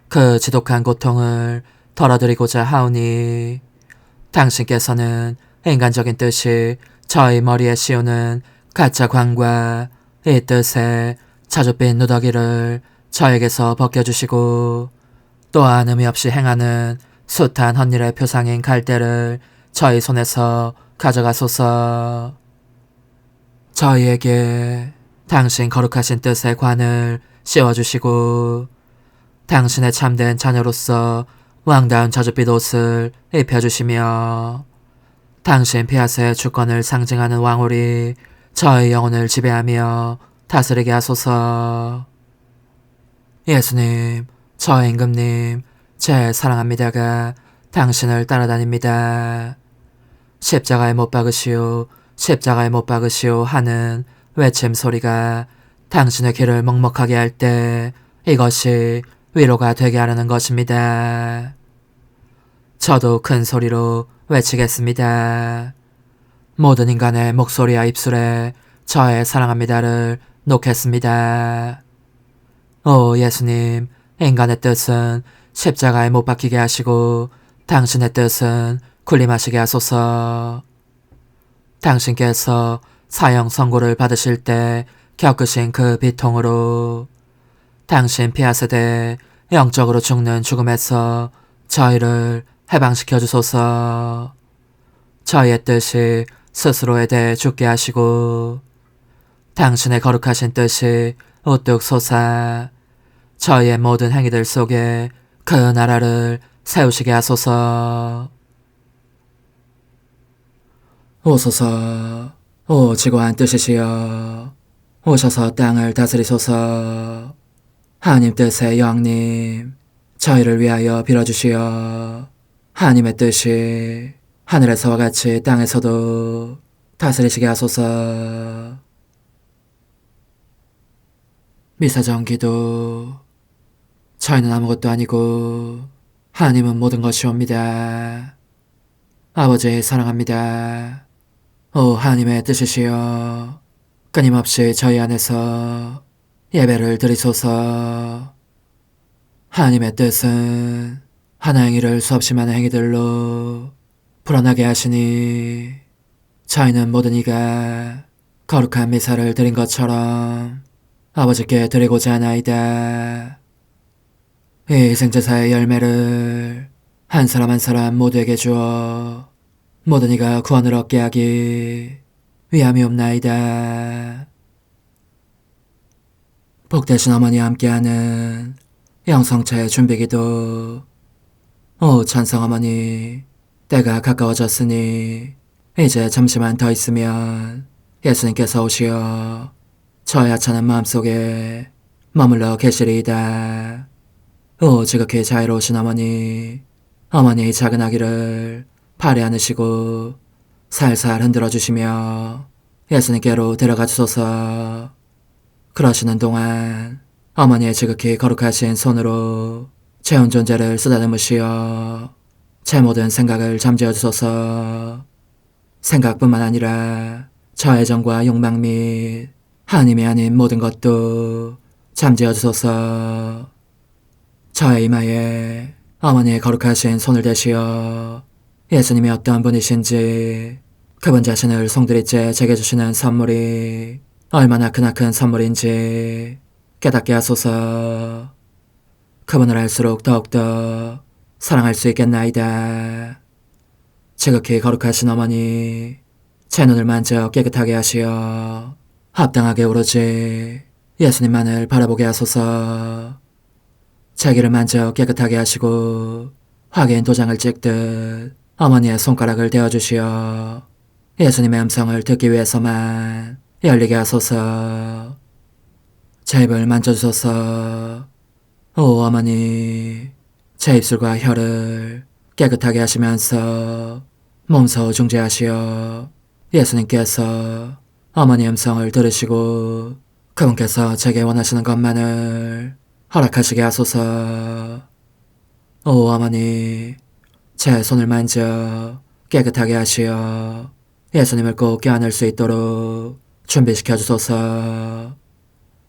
Speaker 1: 그 지독한 고통을 덜어드리고자 하오니 당신께서는 인간적인 뜻이 저의 머리에 씌우는 가짜 광과 이 뜻의 자줏빛 누더기를 저에게서 벗겨주시고 또한 의미 없이 행하는 숱한 헛일의 표상인 갈대를 저희 손에서 가져가소서. 저희에게 당신 거룩하신 뜻의 관을 씌워주시고 당신의 참된 자녀로서 왕다운 자줏빛 옷을 입혀주시며 당신 피아스의 주권을 상징하는 왕홀이 저의 영혼을 지배하며 다스리게 하소서. 예수님, 저의 임금님, 제 사랑합니다가 당신을 따라다닙니다. 십자가에 못 박으시오, 십자가에 못 박으시오 하는 외침 소리가 당신의 귀를 먹먹하게 할 때 이것이 위로가 되게 하려는 것입니다. 저도 큰 소리로 외치겠습니다. 모든 인간의 목소리와 입술에 저의 사랑합니다를 놓겠습니다. 오 예수님, 인간의 뜻은 십자가에 못 박히게 하시고 당신의 뜻은 군림하시게 하소서. 당신께서 사형 선고를 받으실 때 겪으신 그 비통으로 당신 피하세대 영적으로 죽는 죽음에서 저희를 해방시켜 주소서. 저희의 뜻이 스스로에 대해 죽게 하시고 당신의 거룩하신 뜻이 우뚝 솟아 저희의 모든 행위들 속에 그 나라를 세우시게 하소서. 오소서. 오 지고한 뜻이시여. 오셔서 땅을 다스리소서. 하나님 뜻의 여왕님, 저희를 위하여 빌어주시어. 하나님의 뜻이 하늘에서와 같이 땅에서도 다스리시게 하소서. 미사정 기도. 저희는 아무것도 아니고 하나님은 모든 것이옵니다. 아버지 사랑합니다. 오 하나님의 뜻이시여, 끊임없이 저희 안에서 예배를 드리소서. 하나님의 뜻은 하나 행위를 수없이 많은 행위들로 불어나게 하시니 저희는 모든 이가 거룩한 미사를 드린 것처럼 아버지께 드리고자 하나이다. 이 희생제사의 열매를 한 사람 한 사람 모두에게 주어 모든 이가 구원을 얻게 하기 위함이옵나이다. 복되신 어머니와 함께하는 영성차의 준비기도. 오 찬성 어머니, 때가 가까워졌으니 이제 잠시만 더 있으면 예수님께서 오시어 저의 하찮은 마음속에 머물러 계시리이다. 오 지극히 자유로우신 어머니, 어머니의 작은 아기를 팔에 안으시고 살살 흔들어 주시며 예수님께로 데려가 주소서. 그러시는 동안 어머니의 지극히 거룩하신 손으로 제 온 존재를 쓰다듬으시어 제 모든 생각을 잠재워 주소서. 생각뿐만 아니라 저의 정과 욕망 및 하나님이 아닌 모든 것도 잠재워 주소서. 저의 이마에 어머니의 거룩하신 손을 대시어 예수님이 어떤 분이신지, 그분 자신을 송두리째 제게 주시는 선물이 얼마나 크나큰 선물인지 깨닫게 하소서. 그분을 알수록 더욱더 사랑할 수 있겠나이다. 지극히 거룩하신 어머니, 제 눈을 만져 깨끗하게 하시어 합당하게 오로지 예수님만을 바라보게 하소서. 제 귀를 만져 깨끗하게 하시고 확인 도장을 찍듯 어머니의 손가락을 대어주시어 예수님의 음성을 듣기 위해서만 열리게 하소서. 제 입을 만져주소서. 오 어머니, 제 입술과 혀를 깨끗하게 하시면서 몸소 중재하시어 예수님께서 어머니 음성을 들으시고 그분께서 제게 원하시는 것만을 허락하시게 하소서. 오 어머니, 제 손을 만져 깨끗하게 하시어 예수님을 꼭 껴안을 수 있도록 준비시켜 주소서.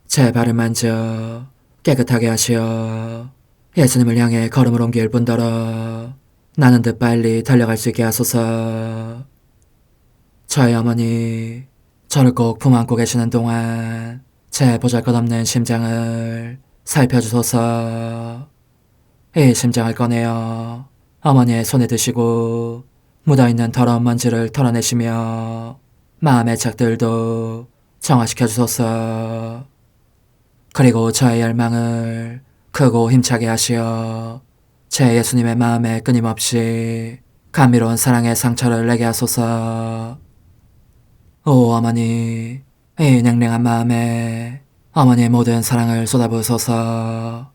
Speaker 1: 제 발을 만져 깨끗하게 하시어 예수님을 향해 걸음을 옮길 뿐더러 나는 듯 빨리 달려갈 수 있게 하소서. 저의 어머니, 저를 꼭 품안고 계시는 동안 제 보잘것없는 심장을 살펴주소서. 이 심장을 꺼내어 어머니의 손에 드시고 묻어있는 더러운 먼지를 털어내시며 마음의 착들도 정화시켜 주소서. 그리고 저의 열망을 크고 힘차게 하시어 제 예수님의 마음에 끊임없이 감미로운 사랑의 상처를 내게 하소서. 오 어머니, 이 냉랭한 마음에 어머니의 모든 사랑을 쏟아부으소서.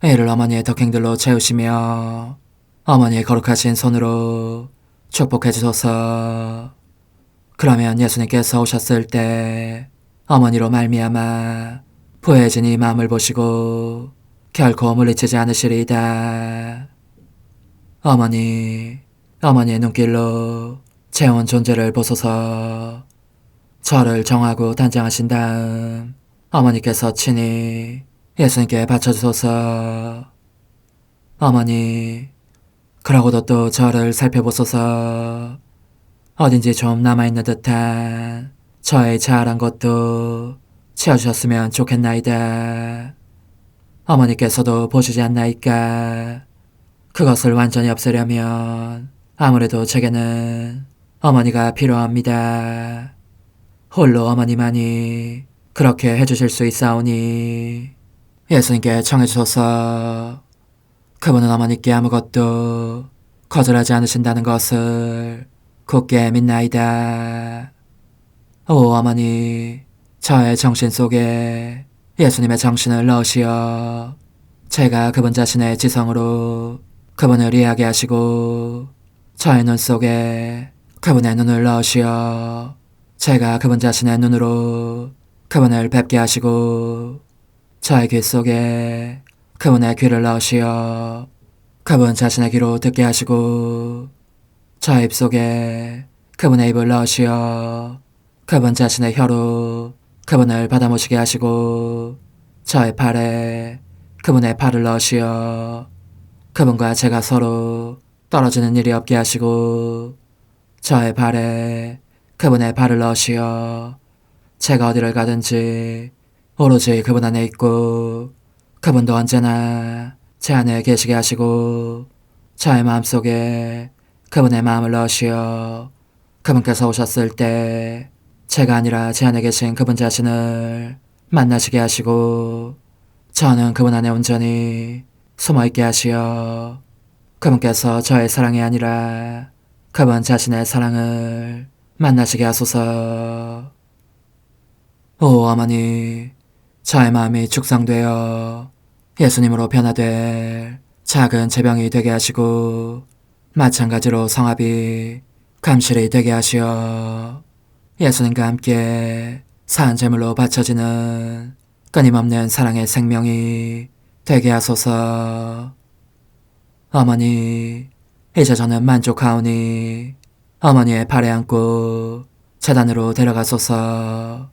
Speaker 1: 이를 어머니의 덕행들로 채우시며 어머니의 거룩하신 손으로 축복해 주소서. 그러면 예수님께서 오셨을 때 어머니로 말미암아 부해진 이 마음을 보시고 결코 물리치지 않으시리이다. 어머니, 어머니의 눈길로 제 온 존재를 보소서. 저를 정하고 단장하신 다음 어머니께서 친히 예수님께 바쳐주소서. 어머니, 그러고도 또 저를 살펴보소서. 어딘지 좀 남아있는 듯한 저의 자아란 것도 채워주셨으면 좋겠나이다. 어머니께서도 보시지 않나이까? 그것을 완전히 없애려면 아무래도 제게는 어머니가 필요합니다. 홀로 어머니만이 그렇게 해주실 수 있사오니 예수님께 청해주소서. 그분은 어머니께 아무것도 거절하지 않으신다는 것을 굳게 믿나이다. 오 어머니, 저의 정신 속에 예수님의 정신을 넣으시어 제가 그분 자신의 지성으로 그분을 이해하게 하시고 저의 눈 속에 그분의 눈을 넣으시어 제가 그분 자신의 눈으로 그분을 뵙게 하시고 저의 귀 속에 그분의 귀를 넣으시어 그분 자신의 귀로 듣게 하시고 저의 입 속에 그분의 입을 넣으시어 그분 자신의 혀로 그분을 받아모시게 하시고 저의 팔에 그분의 팔을 넣으시어 그분과 제가 서로 떨어지는 일이 없게 하시고 저의 발에 그분의 발을 넣으시어 제가 어디를 가든지 오로지 그분 안에 있고 그분도 언제나 제 안에 계시게 하시고 저의 마음속에 그분의 마음을 넣으시어 그분께서 오셨을 때 제가 아니라 제 안에 계신 그분 자신을 만나시게 하시고 저는 그분 안에 온전히 숨어있게 하시어 그분께서 저의 사랑이 아니라 그분 자신의 사랑을 만나시게 하소서. 오 어머니, 저의 마음이 축성되어 예수님으로 변화될 작은 제병이 되게 하시고 마찬가지로 성합이 감실이 되게 하시어 예수님과 함께 산 제물로 바쳐지는 끊임없는 사랑의 생명이 되게 하소서. 어머니, 이제 저는 만족하오니 어머니의 발에 안고 제단으로 데려가소서.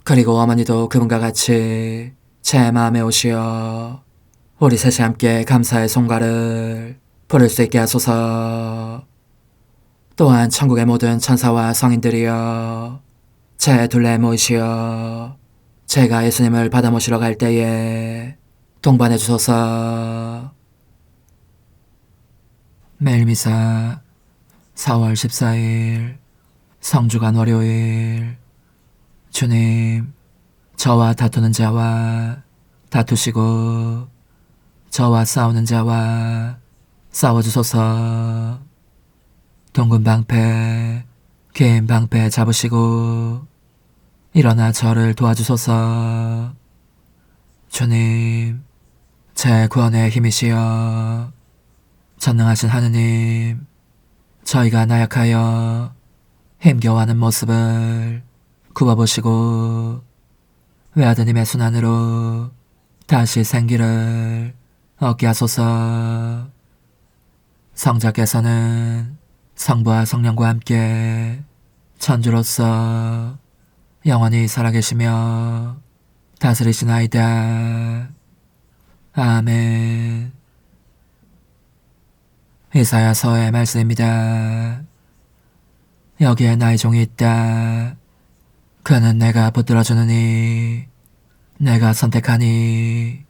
Speaker 1: 그리고 어머니도 그분과 같이 제 마음에 오시어 우리 셋이 함께 감사의 송가를 부를 수 있게 하소서. 또한 천국의 모든 천사와 성인들이여 제 둘레에 모이시어 제가 예수님을 받아 모시러 갈 때에 동반해 주소서. 매일미사 4월 14일 성주간 월요일. 주님, 저와 다투는 자와 다투시고 저와 싸우는 자와 싸워주소서. 둥근 방패, 긴 방패 잡으시고 일어나 저를 도와주소서. 주님, 제 구원의 힘이시여 전능하신 하느님, 저희가 나약하여 힘겨워하는 모습을 굽어보시고 외아드님의 순환으로 다시 생기를 얻게 하소서. 성자께서는 성부와 성령과 함께 천주로서 영원히 살아계시며 다스리시나이다. 아멘. 이사야서의 말씀입니다. 여기에 나의 종이 있다. 그는 내가 붙들어주느니 내가 선택하니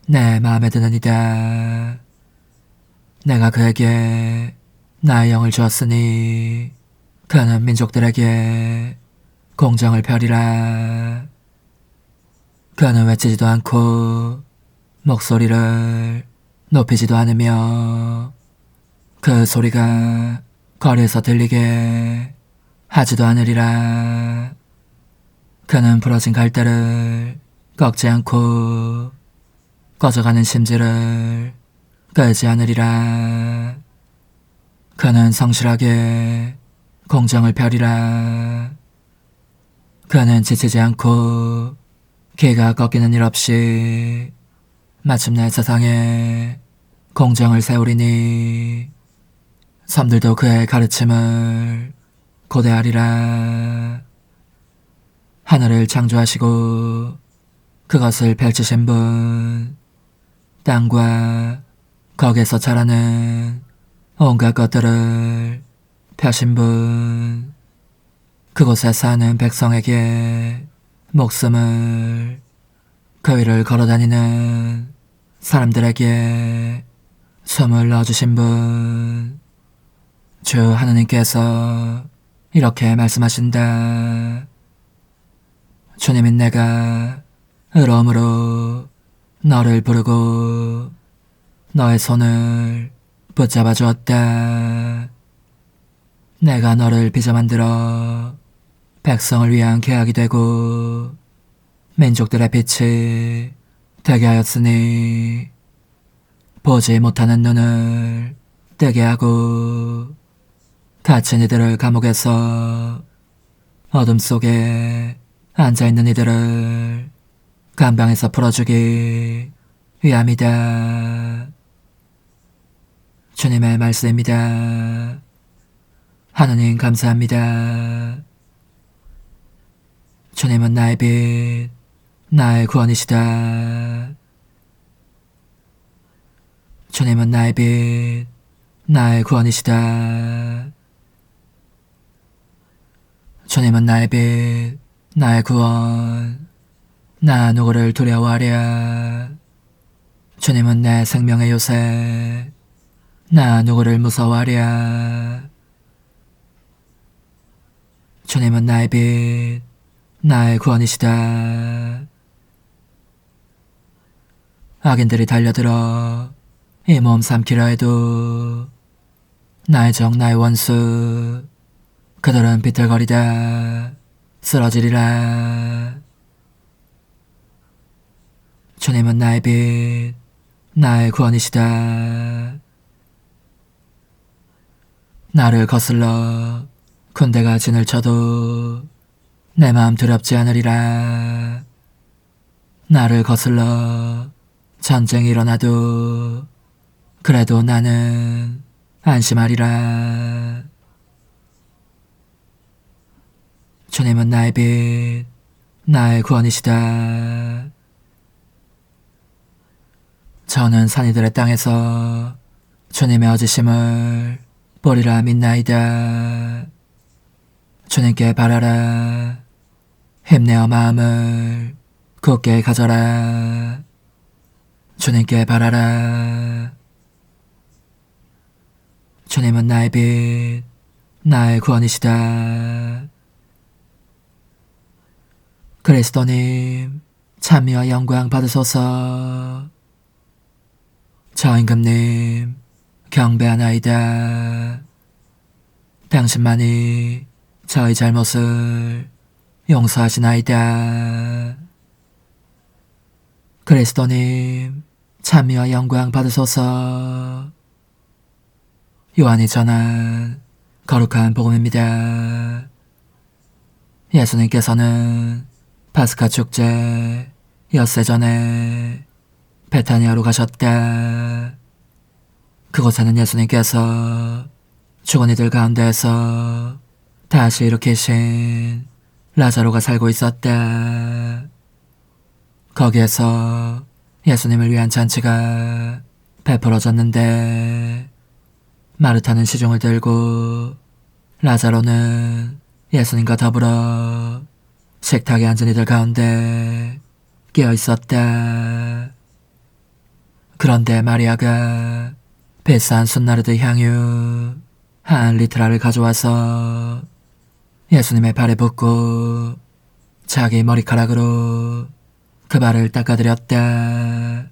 Speaker 1: 내 마음에 드느니다. 내가 그에게 나의 영을 주었으니 그는 민족들에게 공정을 펴리라. 그는 외치지도 않고 목소리를 높이지도 않으며 그 소리가 거리에서 들리게 하지도 않으리라. 그는 부러진 갈대를 꺾지 않고 꺼져가는 심지를 끄지 않으리라. 그는 성실하게 공정을 펴리라. 그는 지치지 않고 기가 꺾이는 일 없이 마침내 세상에 공정을 세우리니 섬들도 그의 가르침을 고대하리라. 하늘을 창조하시고 그것을 펼치신 분, 땅과 거기에서 자라는 온갖 것들을 펴신 분, 그곳에 사는 백성에게 목숨을, 그 위를 걸어다니는 사람들에게 숨을 넣어주신 분, 주 하느님께서 이렇게 말씀하신다. 주님인 내가 의로움으로 너를 부르고 너의 손을 붙잡아 주었다. 내가 너를 빚어 만들어 백성을 위한 계약이 되고 민족들의 빛이 되게 하였으니 보지 못하는 눈을 뜨게 하고 갇힌 이들을 감옥에서 어둠 속에 앉아있는 이들을 감방에서 풀어주기 위함이다. 주님의 말씀입니다. 하느님 감사합니다. 주님은 나의 빛, 나의 구원이시다. 주님은 나의 빛, 나의 구원이시다. 주님은 나의 빛, 나의 구원. 나 누구를 두려워하랴. 주님은 내 생명의 요새. 나 누구를 무서워하랴. 주님은 나의 빛, 나의 구원이시다. 악인들이 달려들어 이 몸 삼키려 해도 나의 적 나의 원수 그들은 비틀거리다 쓰러지리라. 주님은 나의 빛, 나의 구원이시다. 나를 거슬러 군대가 진을 쳐도 내 마음 두렵지 않으리라. 나를 거슬러 전쟁이 일어나도 그래도 나는 안심하리라. 주님은 나의 빛, 나의 구원이시다. 저는 산이들의 땅에서 주님의 어지심을 보리라 믿나이다. 주님께 바라라. 힘내어 마음을 굳게 가져라. 주님께 바라라. 주님은 나의 빛, 나의 구원이시다. 그리스도님, 찬미와 영광 받으소서. 저 임금님, 경배하나이다. 당신만이 저희 잘못을 용서하시나이다. 그리스도님, 찬미와 영광 받으소서. 요한이 전한 거룩한 복음입니다. 예수님께서는 파스카 축제 엿새 전에 베타니아로 가셨다. 그곳에는 예수님께서 죽은 이들 가운데에서 다시 일으키신 라자로가 살고 있었다. 거기에서 예수님을 위한 잔치가 베풀어졌는데 마르타는 시중을 들고 라자로는 예수님과 더불어 식탁에 앉은 이들 가운데 끼어 있었다. 그런데 마리아가 비싼 순나르드 향유 1리터를 가져와서 예수님의 발에 붓고 자기 머리카락으로 그 발을 닦아드렸다.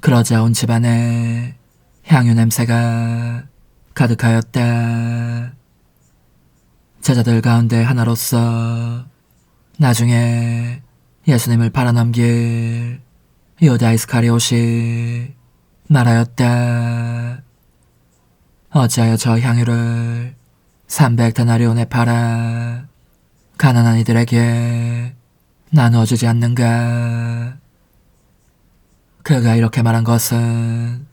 Speaker 1: 그러자 온 집안에 향유 냄새가 가득하였다. 제자들 가운데 하나로서 나중에 예수님을 팔아넘길 유다 이스카리옷이 말하였다. 어찌하여 저 향유를 300데나리온에 팔아 가난한 이들에게 나누어주지 않는가. 그가 이렇게 말한 것은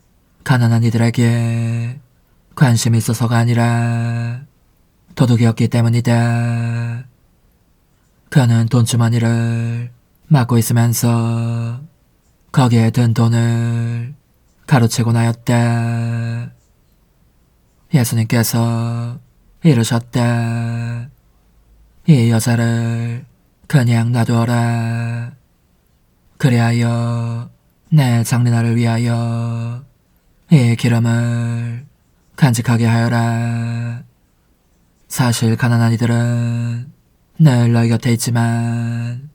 Speaker 1: 가난한 이들에게 관심이 있어서가 아니라 도둑이었기 때문이다. 그는 돈주머니를 막고 있으면서 거기에 든 돈을 가로채고 나였다. 예수님께서 이르셨다. 이 여자를 그냥 놔두어라. 그리하여 내 장례날을 위하여 이 기름을 간직하게 하여라. 사실 가난한 이들은 늘 너희 곁에 있지만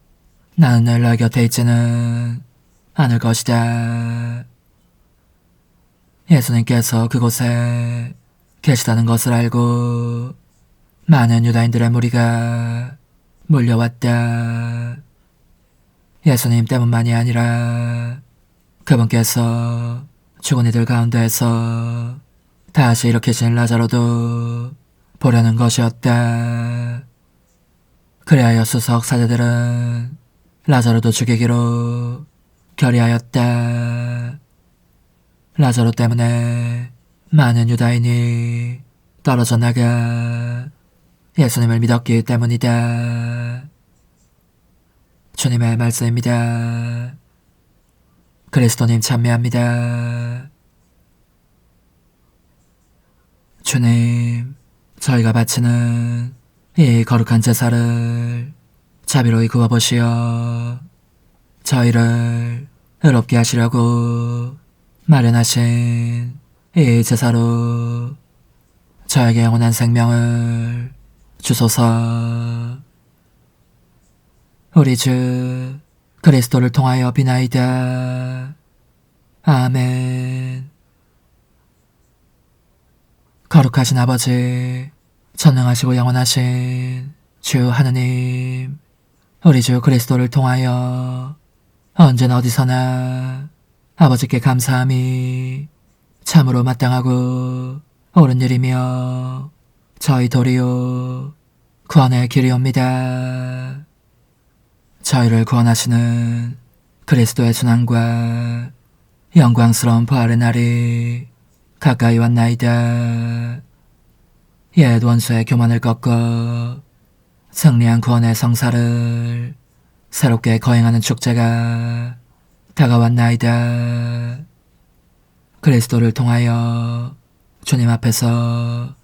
Speaker 1: 나는 늘 너희 곁에 있지는 않을 것이다. 예수님께서 그곳에 계시다는 것을 알고 많은 유다인들의 무리가 몰려왔다. 예수님 때문만이 아니라 그분께서 죽은 이들 가운데에서 다시 일으키신 라자로도 보려는 것이었다. 그리하여 수석 사제들은 라자로도 죽이기로 결의하였다. 라자로 때문에 많은 유다인이 떨어져 나가 예수님을 믿었기 때문이다. 주님의 말씀입니다. 그리스도님 찬미합니다. 주님, 저희가 바치는 이 거룩한 제사를 자비로이 구워보시어 저희를 의롭게 하시려고 마련하신 이 제사로 저에게 영원한 생명을 주소서. 우리 주 그리스도를 통하여 비나이다. 아멘. 거룩하신 아버지, 전능하시고 영원하신 주 하느님, 우리 주 그리스도를 통하여 언제나 어디서나 아버지께 감사함이 참으로 마땅하고 옳은 일이며 저희 도리요 구원의 길이옵니다. 저희를 구원하시는 그리스도의 순환과 영광스러운 부활의 날이 가까이 왔나이다. 옛 원수의 교만을 꺾어 승리한 구원의 성사를 새롭게 거행하는 축제가 다가왔나이다. 그리스도를 통하여 주님 앞에서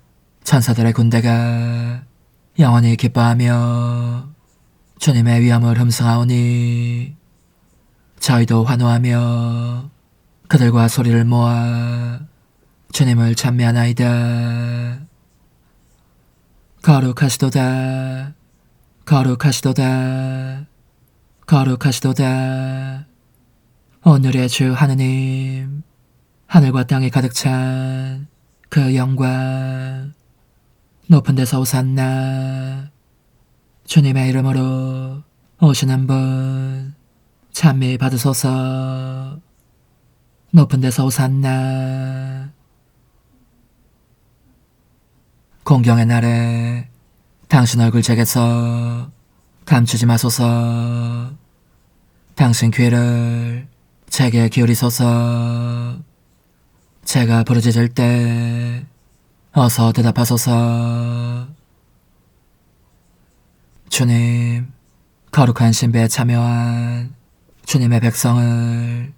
Speaker 1: 천사들의 군대가 영원히 기뻐하며 주님의 위엄을 흠승하오니 저희도 환호하며 그들과 소리를 모아 주님을 찬미하나이다. 거룩하시도다. 거룩하시도다. 거룩하시도다. 오늘의 주 하느님, 하늘과 땅이 가득 찬 그 영광, 높은 데서 오산나. 주님의 이름으로 오시는 분 찬미 받으소서. 높은 데서 오산나. 공경의 날에 당신 얼굴 제게서 감추지 마소서. 당신 귀를 제게 기울이소서. 제가 부르짖을 때 어서 대답하소서. 주님, 거룩한 신비에 참여한 주님의 백성을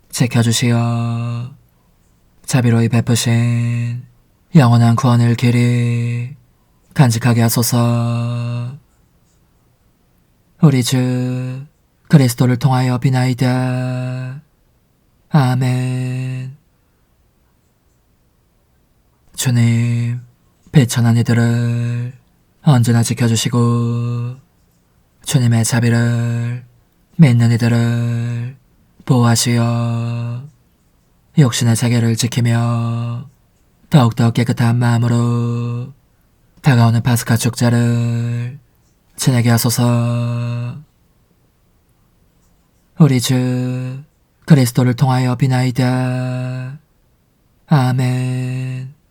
Speaker 1: 지켜주시어 자비로이 베푸신 영원한 구원을 길이 간직하게 하소서. 우리 주 그리스도를 통하여 비나이다. 아멘. 주님, 비천한 이들을 언제나 지켜주시고 주님의 자비를 믿는 이들을 보호하시어 육신의 자기를 지키며 더욱더 깨끗한 마음으로 다가오는 파스카 축제를 지내게 하소서. 우리 주 그리스도를 통하여 비나이다. 아멘.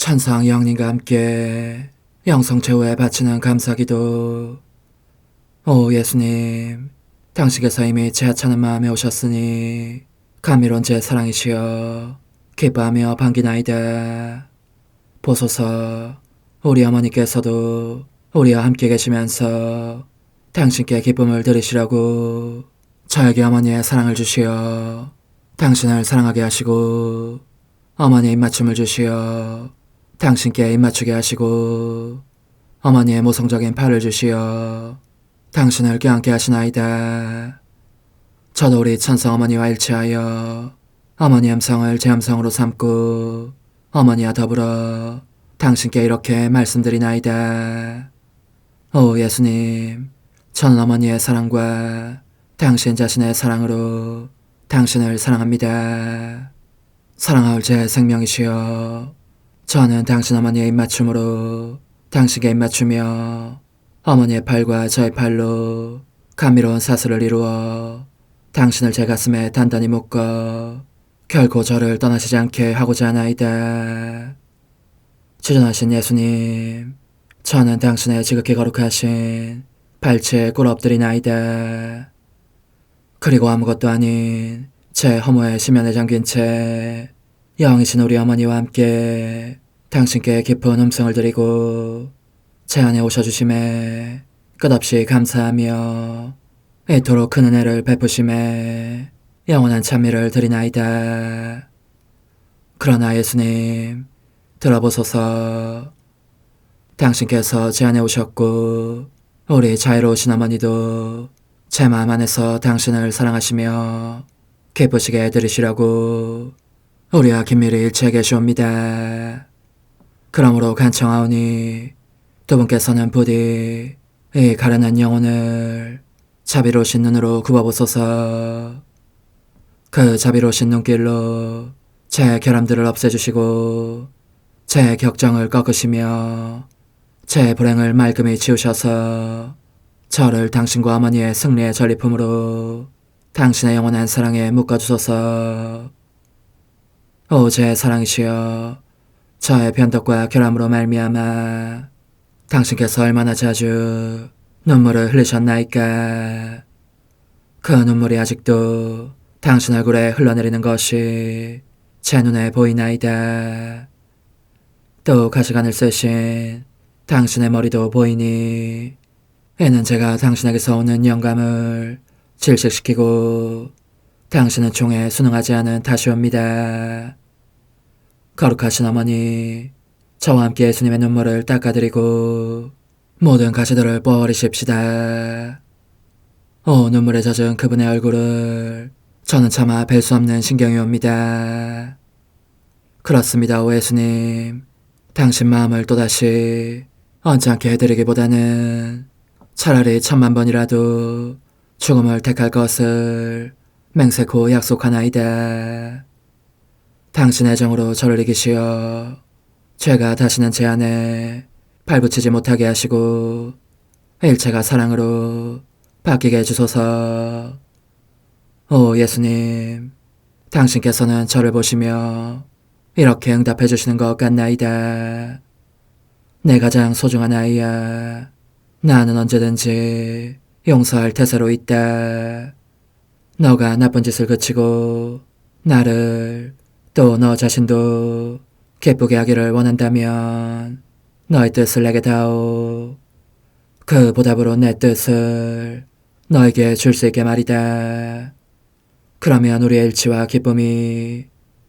Speaker 1: 천상 영님과 함께 영성 최후에 바치는 감사기도. 오 예수님, 당신께서 이미 제 하찮은 마음에 오셨으니 감미로운 제 사랑이시여 기뻐하며 반기나이다. 보소서, 우리 어머니께서도 우리와 함께 계시면서 당신께 기쁨을 들으시라고 저에게 어머니의 사랑을 주시어 당신을 사랑하게 하시고 어머니의 입맞춤을 주시어 당신께 입맞추게 하시고 어머니의 모성적인 팔을 주시어 당신을 껴안게 하시나이다. 저도 우리 천성 어머니와 일치하여 어머니 음성을 제 음성으로 삼고 어머니와 더불어 당신께 이렇게 말씀드리나이다. 오 예수님, 저는 어머니의 사랑과 당신 자신의 사랑으로 당신을 사랑합니다. 사랑하올 제 생명이시여. 저는 당신 어머니의 입맞춤으로 당신께 입맞추며 어머니의 팔과 저의 팔로 감미로운 사슬을 이루어 당신을 제 가슴에 단단히 묶어 결코 저를 떠나시지 않게 하고자 하나이다. 주전하신 예수님, 저는 당신의 지극히 거룩하신 발치에 꿇어 엎드리나이다. 그리고 아무것도 아닌 제 허무의 심연에 잠긴 채 영이신 우리 어머니와 함께 당신께 깊은 음성을 드리고 제 안에 오셔주심에 끝없이 감사하며 이토록 큰 은혜를 베푸심에 영원한 찬미를 드리나이다. 그러나 예수님, 들어보소서. 당신께서 제 안에 오셨고 우리 자유로우신 어머니도 제 마음 안에서 당신을 사랑하시며 기쁘시게 들으시라고 우리와 긴밀히 일치해 계시옵니다. 그러므로 간청하오니 두 분께서는 부디 이 가련한 영혼을 자비로우신 눈으로 굽어보소서. 그 자비로우신 눈길로 제 결함들을 없애주시고 제 격정을 꺾으시며 제 불행을 말끔히 지우셔서 저를 당신과 어머니의 승리의 전리품으로 당신의 영원한 사랑에 묶어주소서. 오 제 사랑이시여, 저의 변덕과 결함으로 말미암아 당신께서 얼마나 자주 눈물을 흘리셨나이까. 그 눈물이 아직도 당신 얼굴에 흘러내리는 것이 제 눈에 보이나이다. 또 가시관을 쓰신 당신의 머리도 보이니 이는 제가 당신에게서 오는 영감을 질식시키고 당신은 총에 순응하지 않은 탓이옵니다. 거룩하신 어머니, 저와 함께 예수님의 눈물을 닦아드리고 모든 가시들을 뽑아버리십시다. 오 눈물에 젖은 그분의 얼굴을 저는 차마 뵐 수 없는 신경이 옵니다. 그렇습니다, 오 예수님. 당신 마음을 또다시 언짢게 해드리기보다는 차라리 10,000,000번이라도 죽음을 택할 것을 맹세코 약속하나이다. 당신의 정으로 저를 이기시어 죄가 다시는 제 안에 발붙이지 못하게 하시고 일체가 사랑으로 바뀌게 해주소서. 오 예수님, 당신께서는 저를 보시며 이렇게 응답해 주시는 것 같나이다. 내 가장 소중한 아이야, 나는 언제든지 용서할 태세로 있다. 너가 나쁜 짓을 그치고 나를 또 너 자신도 기쁘게 하기를 원한다면 너의 뜻을 내게 다오. 그 보답으로 내 뜻을 너에게 줄 수 있게 말이다. 그러면 우리의 일치와 기쁨이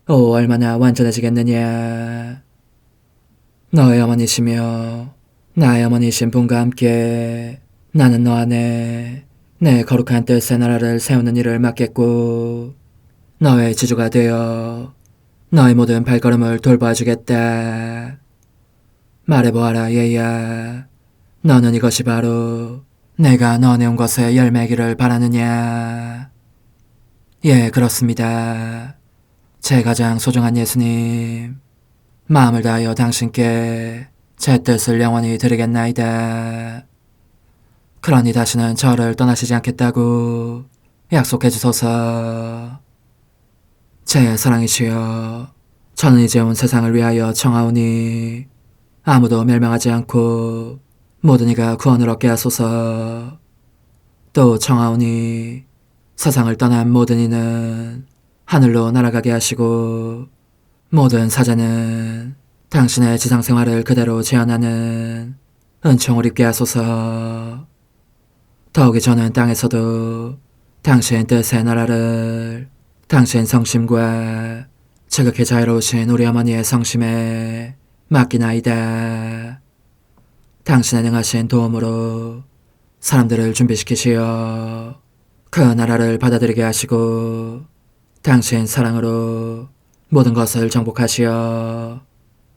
Speaker 1: 얼마나 완전해지겠느냐. 너의 어머니시며 나의 어머니신 분과 함께 나는 너 안에 내 거룩한 뜻의 나라를 세우는 일을 맡겠고 너의 지주가 되어 너의 모든 발걸음을 돌봐주겠다. 말해보아라 얘야, 너는 이것이 바로 내가 너네 온 것에 열매기를 바라느냐. 예, 그렇습니다. 제 가장 소중한 예수님, 마음을 다하여 당신께 제 뜻을 영원히 드리겠나이다. 그러니 다시는 저를 떠나시지 않겠다고 약속해 주소서. 제 사랑이시여, 저는 이제 온 세상을 위하여 청하오니 아무도 멸망하지 않고 모든 이가 구원을 얻게 하소서. 또 청하오니 세상을 떠난 모든 이는 하늘로 날아가게 하시고 모든 사자는 당신의 지상생활을 그대로 재현하는 은총을 입게 하소서. 더욱이 저는 땅에서도 당신 뜻의 나라를 당신 성심과 지극히 자유로우신 우리 어머니의 성심에 맡기나이다. 당신의 능하신 도움으로 사람들을 준비시키시어 그 나라를 받아들이게 하시고 당신 사랑으로 모든 것을 정복하시어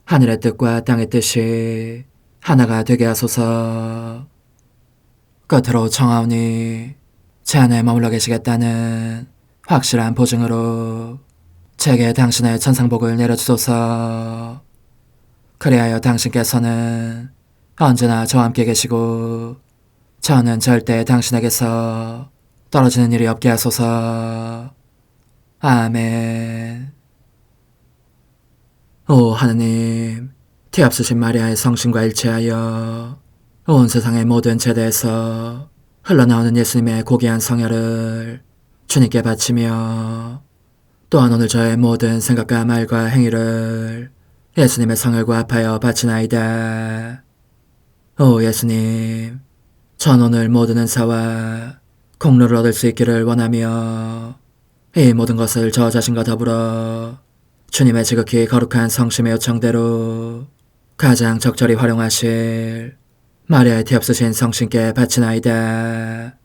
Speaker 1: 하늘의 뜻과 땅의 뜻이 하나가 되게 하소서. 끝으로 청하오니 제 안에 머물러 계시겠다는 확실한 보증으로 제게 당신의 천상복을 내려주소서. 그리하여 당신께서는 언제나 저와 함께 계시고 저는 절대 당신에게서 떨어지는 일이 없게 하소서. 아멘. 오 하느님, 티없으신 마리아의 성신과 일치하여 온 세상의 모든 제대에서 흘러나오는 예수님의 고귀한 성혈을 주님께 바치며 또한 오늘 저의 모든 생각과 말과 행위를 예수님의 성혈과 합하여 바치나이다. 오 예수님, 전 오늘 모든 은사와 공로를 얻을 수 있기를 원하며 이 모든 것을 저 자신과 더불어 주님의 지극히 거룩한 성심의 요청대로 가장 적절히 활용하실 마리아의 티없으신 성신께 바치나이다.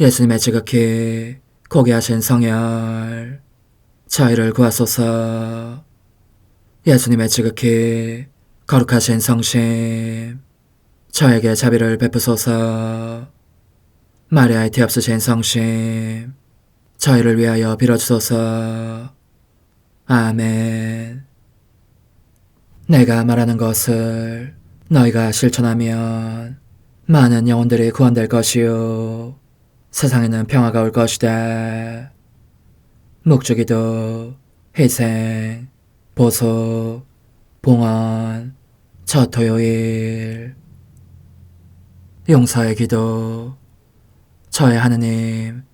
Speaker 1: 예수님의 지극히 고귀하신 성혈, 저희를 구하소서. 예수님의 지극히 거룩하신 성심, 저에게 자비를 베푸소서. 마리아의 티없으신 성심, 저희를 위하여 빌어주소서. 아멘. 내가 말하는 것을 너희가 실천하면 많은 영혼들이 구원될 것이요 세상에는 평화가 올 것이다. 묵주기도, 희생, 보속, 봉헌, 첫 토요일. 용서의 기도. 저의 하느님,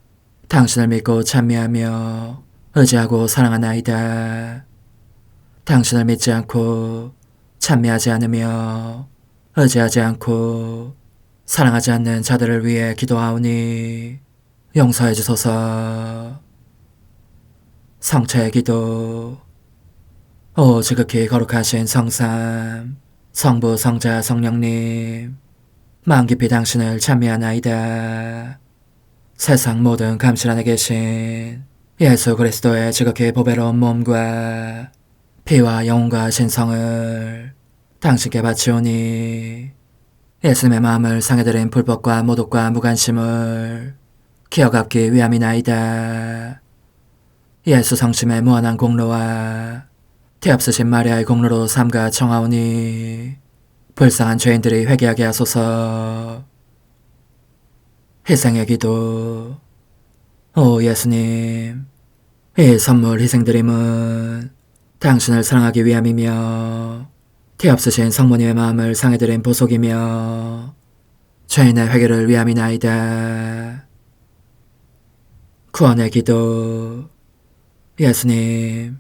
Speaker 1: 당신을 믿고 찬미하며 의지하고 사랑하나이다. 당신을 믿지 않고 찬미하지 않으며 의지하지 않고 사랑하지 않는 자들을 위해 기도하오니 용서해 주소서. 성체의 기도. 오 지극히 거룩하신 성삼, 성부, 성자, 성령님, 마음 깊이 당신을 찬미하나이다. 세상 모든 감실 안에 계신 예수 그리스도의 지극히 보배로운 몸과 피와 영혼과 신성을 당신께 바치오니 예수님의 마음을 상해드린 불법과 모독과 무관심을 기어갚기 위함이나이다. 예수 성심의 무한한 공로와 티없으신 마리아의 공로로 삼가 청하오니 불쌍한 죄인들이 회개하게 하소서. 희생의 기도. 오 예수님, 이 선물 희생드림은 당신을 사랑하기 위함이며 티없으신 성모님의 마음을 상해드린 보속이며 죄인의 회개를 위함이나이다. 구원의 기도. 예수님,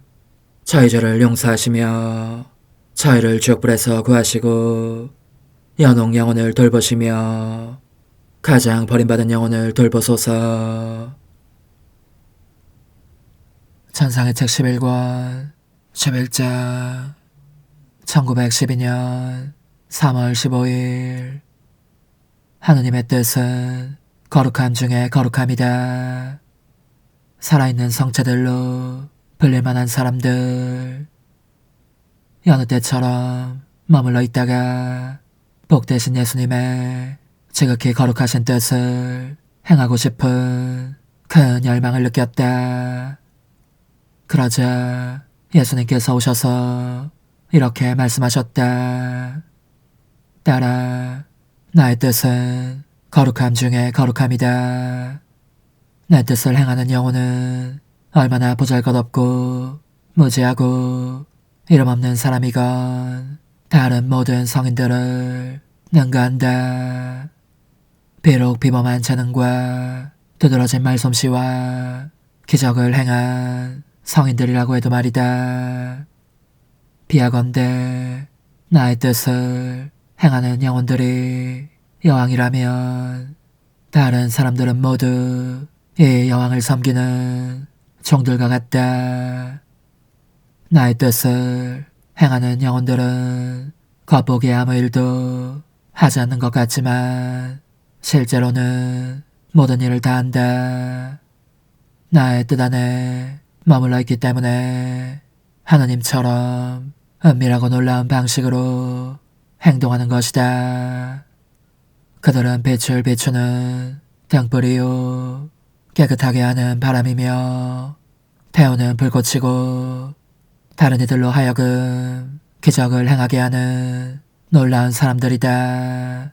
Speaker 1: 저희 죄를 용서하시며 저희를 지옥불에서 구하시고 연옥 영혼을 돌보시며 가장 버림받은 영혼을 돌보소서. 찬상의 책 11권 11장 1912년 3월 15일. 하느님의 뜻은 거룩함 중에 거룩함이다. 살아있는 성체들로 불릴만한 사람들, 여느 때처럼 머물러 있다가 복되신 예수님의 지극히 거룩하신 뜻을 행하고 싶은 큰 열망을 느꼈다. 그러자 예수님께서 오셔서 이렇게 말씀하셨다. 딸아, 나의 뜻은 거룩함 중에 거룩함이다. 내 뜻을 행하는 영혼은 얼마나 보잘것없고 무지하고 이름 없는 사람이건 다른 모든 성인들을 능가한다. 비록 비범한 재능과 두드러진 말솜씨와 기적을 행한 성인들이라고 해도 말이다. 비하건대 나의 뜻을 행하는 영혼들이 여왕이라면 다른 사람들은 모두 이 여왕을 섬기는 종들과 같다. 나의 뜻을 행하는 영혼들은 겉보기에 아무 일도 하지 않는 것 같지만 실제로는 모든 일을 다 한다. 나의 뜻 안에 머물러 있기 때문에 하느님처럼 은밀하고 놀라운 방식으로 행동하는 것이다. 그들은 빛을 비추는 등불이요 깨끗하게 하는 바람이며 태우는 불꽃이고 다른 이들로 하여금 기적을 행하게 하는 놀라운 사람들이다.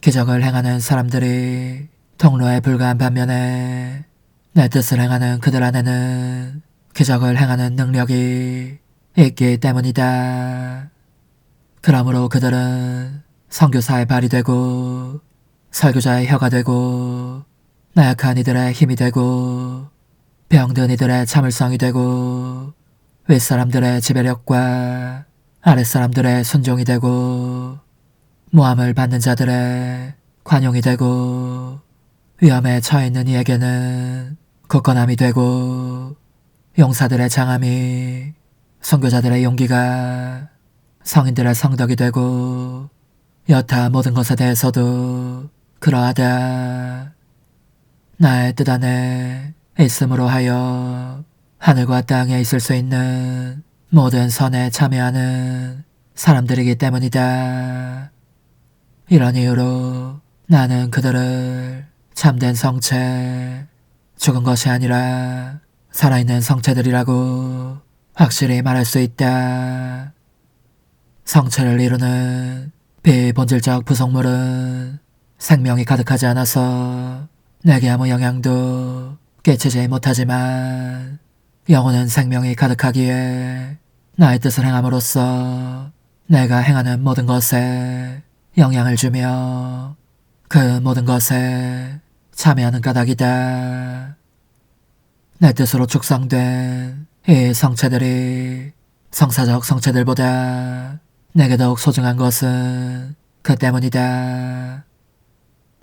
Speaker 1: 기적을 행하는 사람들이 통로에 불과한 반면에 내 뜻을 행하는 그들 안에는 기적을 행하는 능력이 있기 때문이다. 그러므로 그들은 선교사의 발이 되고 설교자의 혀가 되고 나약한 이들의 힘이 되고 병든 이들의 참을성이 되고 윗사람들의 지배력과 아랫사람들의 순종이 되고 모함을 받는 자들의 관용이 되고 위험에 처해 있는 이에게는 굳건함이 되고 용사들의 장함이 선교자들의 용기가 성인들의 성덕이 되고 여타 모든 것에 대해서도 그러하다. 나의 뜻 안에 있음으로 하여 하늘과 땅에 있을 수 있는 모든 선에 참여하는 사람들이기 때문이다. 이런 이유로 나는 그들을 참된 성체, 죽은 것이 아니라 살아있는 성체들이라고 확실히 말할 수 있다. 성체를 이루는 비본질적 구성물은 생명이 가득하지 않아서 내게 아무 영향도 끼치지 못하지만 영혼은 생명이 가득하기에 나의 뜻을 행함으로써 내가 행하는 모든 것에 영향을 주며 그 모든 것에 참여하는 까닭이다. 내 뜻으로 축성된 이 성체들이 성사적 성체들보다 내게 더욱 소중한 것은 그 때문이다.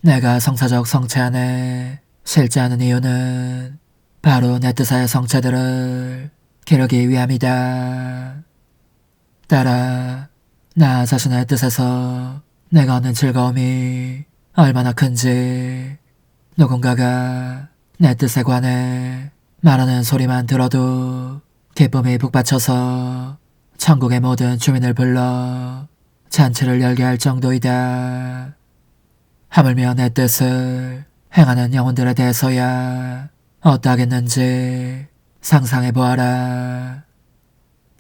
Speaker 1: 내가 성사적 성체 안에 실지 않은 이유는 바로 내 뜻의 성체들을 기르기 위함이다. 따라 나 자신의 뜻에서 내가 얻는 즐거움이 얼마나 큰지 누군가가 내 뜻에 관해 말하는 소리만 들어도 기쁨이 북받쳐서 천국의 모든 주민을 불러 잔치를 열게 할 정도이다. 하물며 내 뜻을 행하는 영혼들에 대해서야 어떠하겠는지 상상해보아라.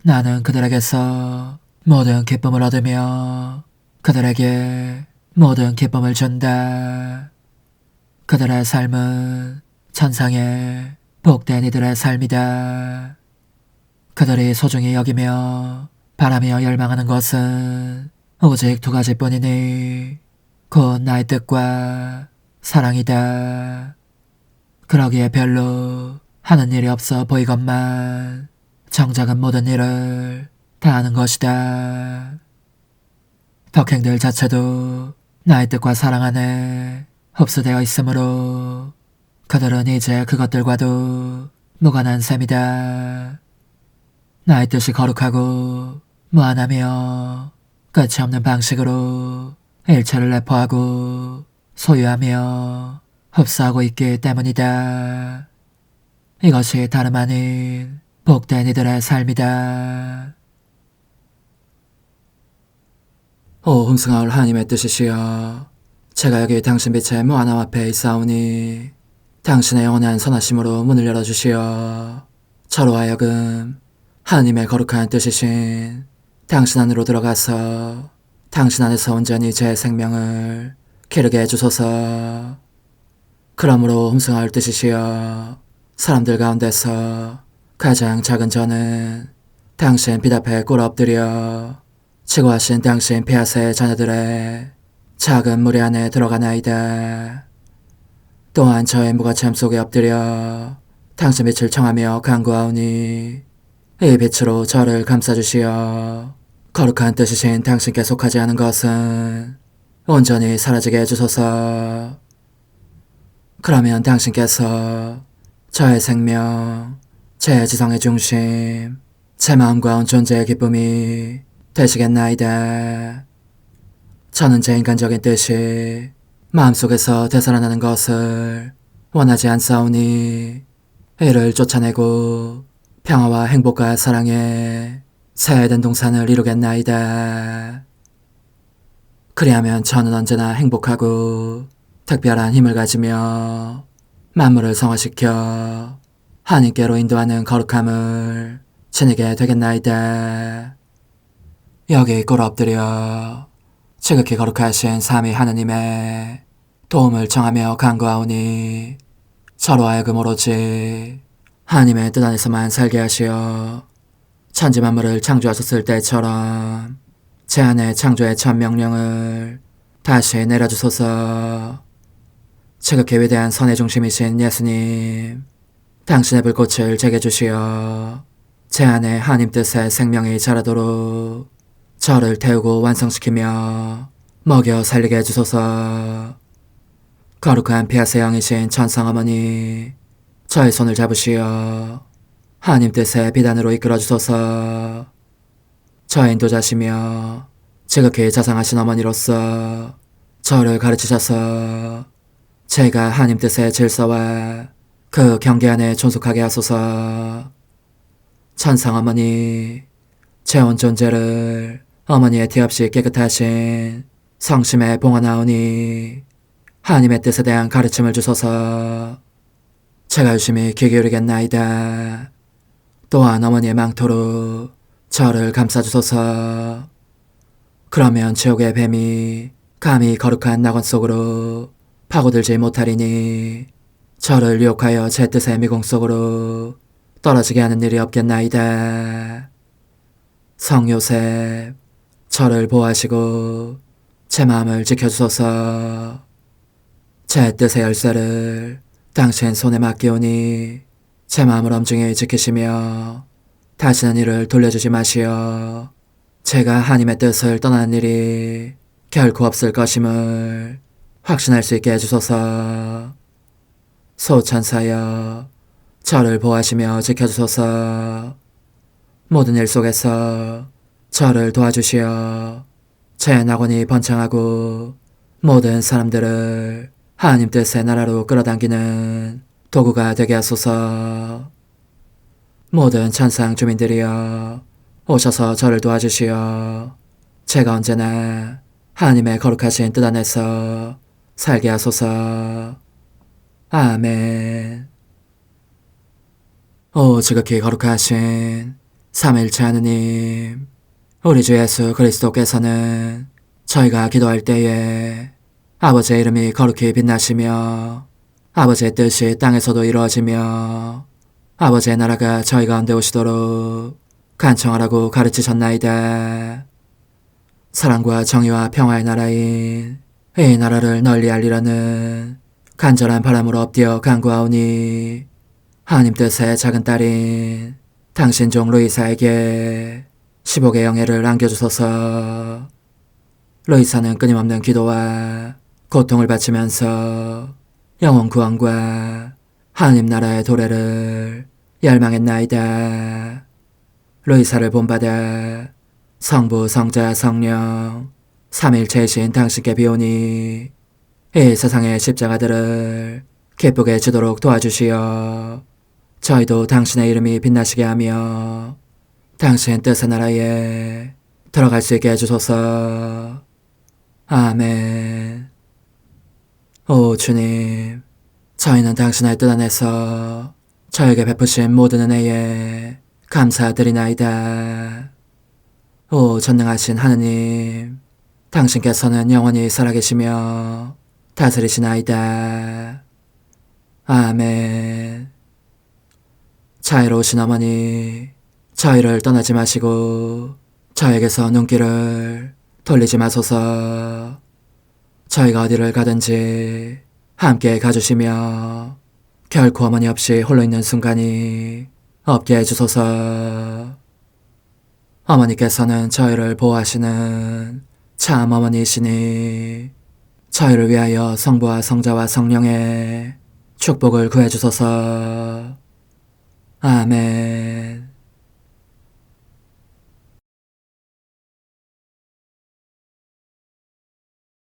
Speaker 1: 나는 그들에게서 모든 기쁨을 얻으며 그들에게 모든 기쁨을 준다. 그들의 삶은 천상의 복된 이들의 삶이다. 그들이 소중히 여기며 바라며 열망하는 것은 오직 두 가지뿐이니 곧 나의 뜻과 사랑이다. 그러기에 별로 하는 일이 없어 보이건만 정작은 모든 일을 다 하는 것이다. 덕행들 자체도 나의 뜻과 사랑 안에 흡수되어 있으므로 그들은 이제 그것들과도 무관한 셈이다. 나의 뜻이 거룩하고 무한하며 끝이 없는 방식으로 일체를 내포하고 소유하며 흡수하고 있기 때문이다. 이것이 다름 아닌 복된 이들의 삶이다. 오 흥승하올 하나님의 뜻이시여, 제가 여기 당신 빛의 무한함 앞에 있사오니 당신의 영원한 선하심으로 문을 열어주시어 저로 하여금 하나님의 거룩한 뜻이신 당신 안으로 들어가서 당신 안에서 온전히 제 생명을 기르게 해주소서. 그러므로 흠승하올 뜻이시여, 사람들 가운데서 가장 작은 저는 당신 빛 앞에 꿇어 엎드려 치고하신 당신 폐하세 자녀들의 작은 무리 안에 들어가나이다. 또한 저의 무거참 속에 엎드려 당신 빛을 청하며 간구하오니 이 빛으로 저를 감싸주시어 거룩한 뜻이신 당신께 속하지 않은 것은 온전히 사라지게 해주소서. 그러면 당신께서 저의 생명, 제 지성의 중심, 제 마음과 온 존재의 기쁨이 되시겠나이다. 저는 제 인간적인 뜻이 마음속에서 되살아나는 것을 원하지 않사오니 이를 쫓아내고 평화와 행복과 사랑의 새 에덴 동산을 이루겠나이다. 그리하면 저는 언제나 행복하고 특별한 힘을 가지며 만물을 성화시켜 하나님께로 인도하는 거룩함을 지니게 되겠나이다. 여기 꿇어 엎드려 지극히 거룩하신 삼위 하느님의 도움을 청하며 간구하오니 저로 하여금 오로지 하나님의 뜻 안에서만 살게 하시어 천지 만물을 창조하셨을 때처럼 제 안에 창조의 첫 명령을 다시 내려주소서. 지극히 위대한 선의 중심이신 예수님, 당신의 불꽃을 제게 주시어 제 안에 하나님 뜻의 생명이 자라도록 저를 태우고 완성시키며 먹여 살리게 해주소서. 거룩한 피아세 영이신 천상어머니, 저의 손을 잡으시어 하나님 뜻의 비단으로 이끌어주소서. 저의 인도자시며 지극히 자상하신 어머니로서 저를 가르치셔서 제가 하나님 뜻의 질서와 그 경계 안에 존속하게 하소서. 천상어머니, 제 온 존재를 어머니의 티 없이 깨끗하신 성심에 봉헌하오니 하나님의 뜻에 대한 가르침을 주소서. 제가 열심히 귀 기울이겠나이다. 또한 어머니의 망토로 저를 감싸주소서. 그러면 지옥의 뱀이 감히 거룩한 낙원 속으로 파고들지 못하리니 저를 유혹하여 제 뜻의 미궁 속으로 떨어지게 하는 일이 없겠나이다. 성요셉, 저를 보호하시고 제 마음을 지켜주소서. 제 뜻의 열쇠를 당신 손에 맡기오니 제 마음을 엄중히 지키시며 다시는 이를 돌려주지 마시어 제가 하나님의 뜻을 떠나는 일이 결코 없을 것임을 확신할 수 있게 해주소서. 소천사여, 저를 보호하시며 지켜주소서. 모든 일 속에서 저를 도와주시어 제 낙원이 번창하고 모든 사람들을 하나님 뜻의 나라로 끌어당기는 도구가 되게 하소서. 모든 천상 주민들이여, 오셔서 저를 도와주시어 제가 언제나 하나님의 거룩하신 뜻 안에서 살게 하소서. 아멘. 오 지극히 거룩하신 삼위일체 하느님, 우리 주 예수 그리스도께서는 저희가 기도할 때에 아버지의 이름이 거룩히 빛나시며 아버지의 뜻이 땅에서도 이루어지며 아버지의 나라가 저희 가운데 오시도록 간청하라고 가르치셨나이다. 사랑과 정의와 평화의 나라인 이 나라를 널리 알리라는 간절한 바람으로 엎드려 간구하오니 하나님 뜻의 작은 딸인 당신 종 루이사에게 10억의 영예를 안겨주소서. 루이사는 끊임없는 기도와 고통을 바치면서 영혼 구원과 하나님 나라의 도래를 열망했나이다. 루이사를 본받아 성부, 성자, 성령 삼일체이신 당신께 비오니 이 세상의 십자가들을 기쁘게 지도록 도와주시어 저희도 당신의 이름이 빛나시게 하며 당신 뜻의 나라에 들어갈 수 있게 해주소서. 아멘. 오 주님, 저희는 당신의 뜻 안에서 저에게 베푸신 모든 은혜에 감사드리나이다. 오 전능하신 하느님, 당신께서는 영원히 살아계시며 다스리시나이다. 아멘. 자애로우신 어머니, 저희를 떠나지 마시고 저에게서 눈길을 돌리지 마소서. 저희가 어디를 가든지 함께 가주시며 결코 어머니 없이 홀로 있는 순간이 없게 해주소서. 어머니께서는 저희를 보호하시는 참 어머니이시니 저희를 위하여 성부와 성자와 성령의 축복을 구해주소서. 아멘.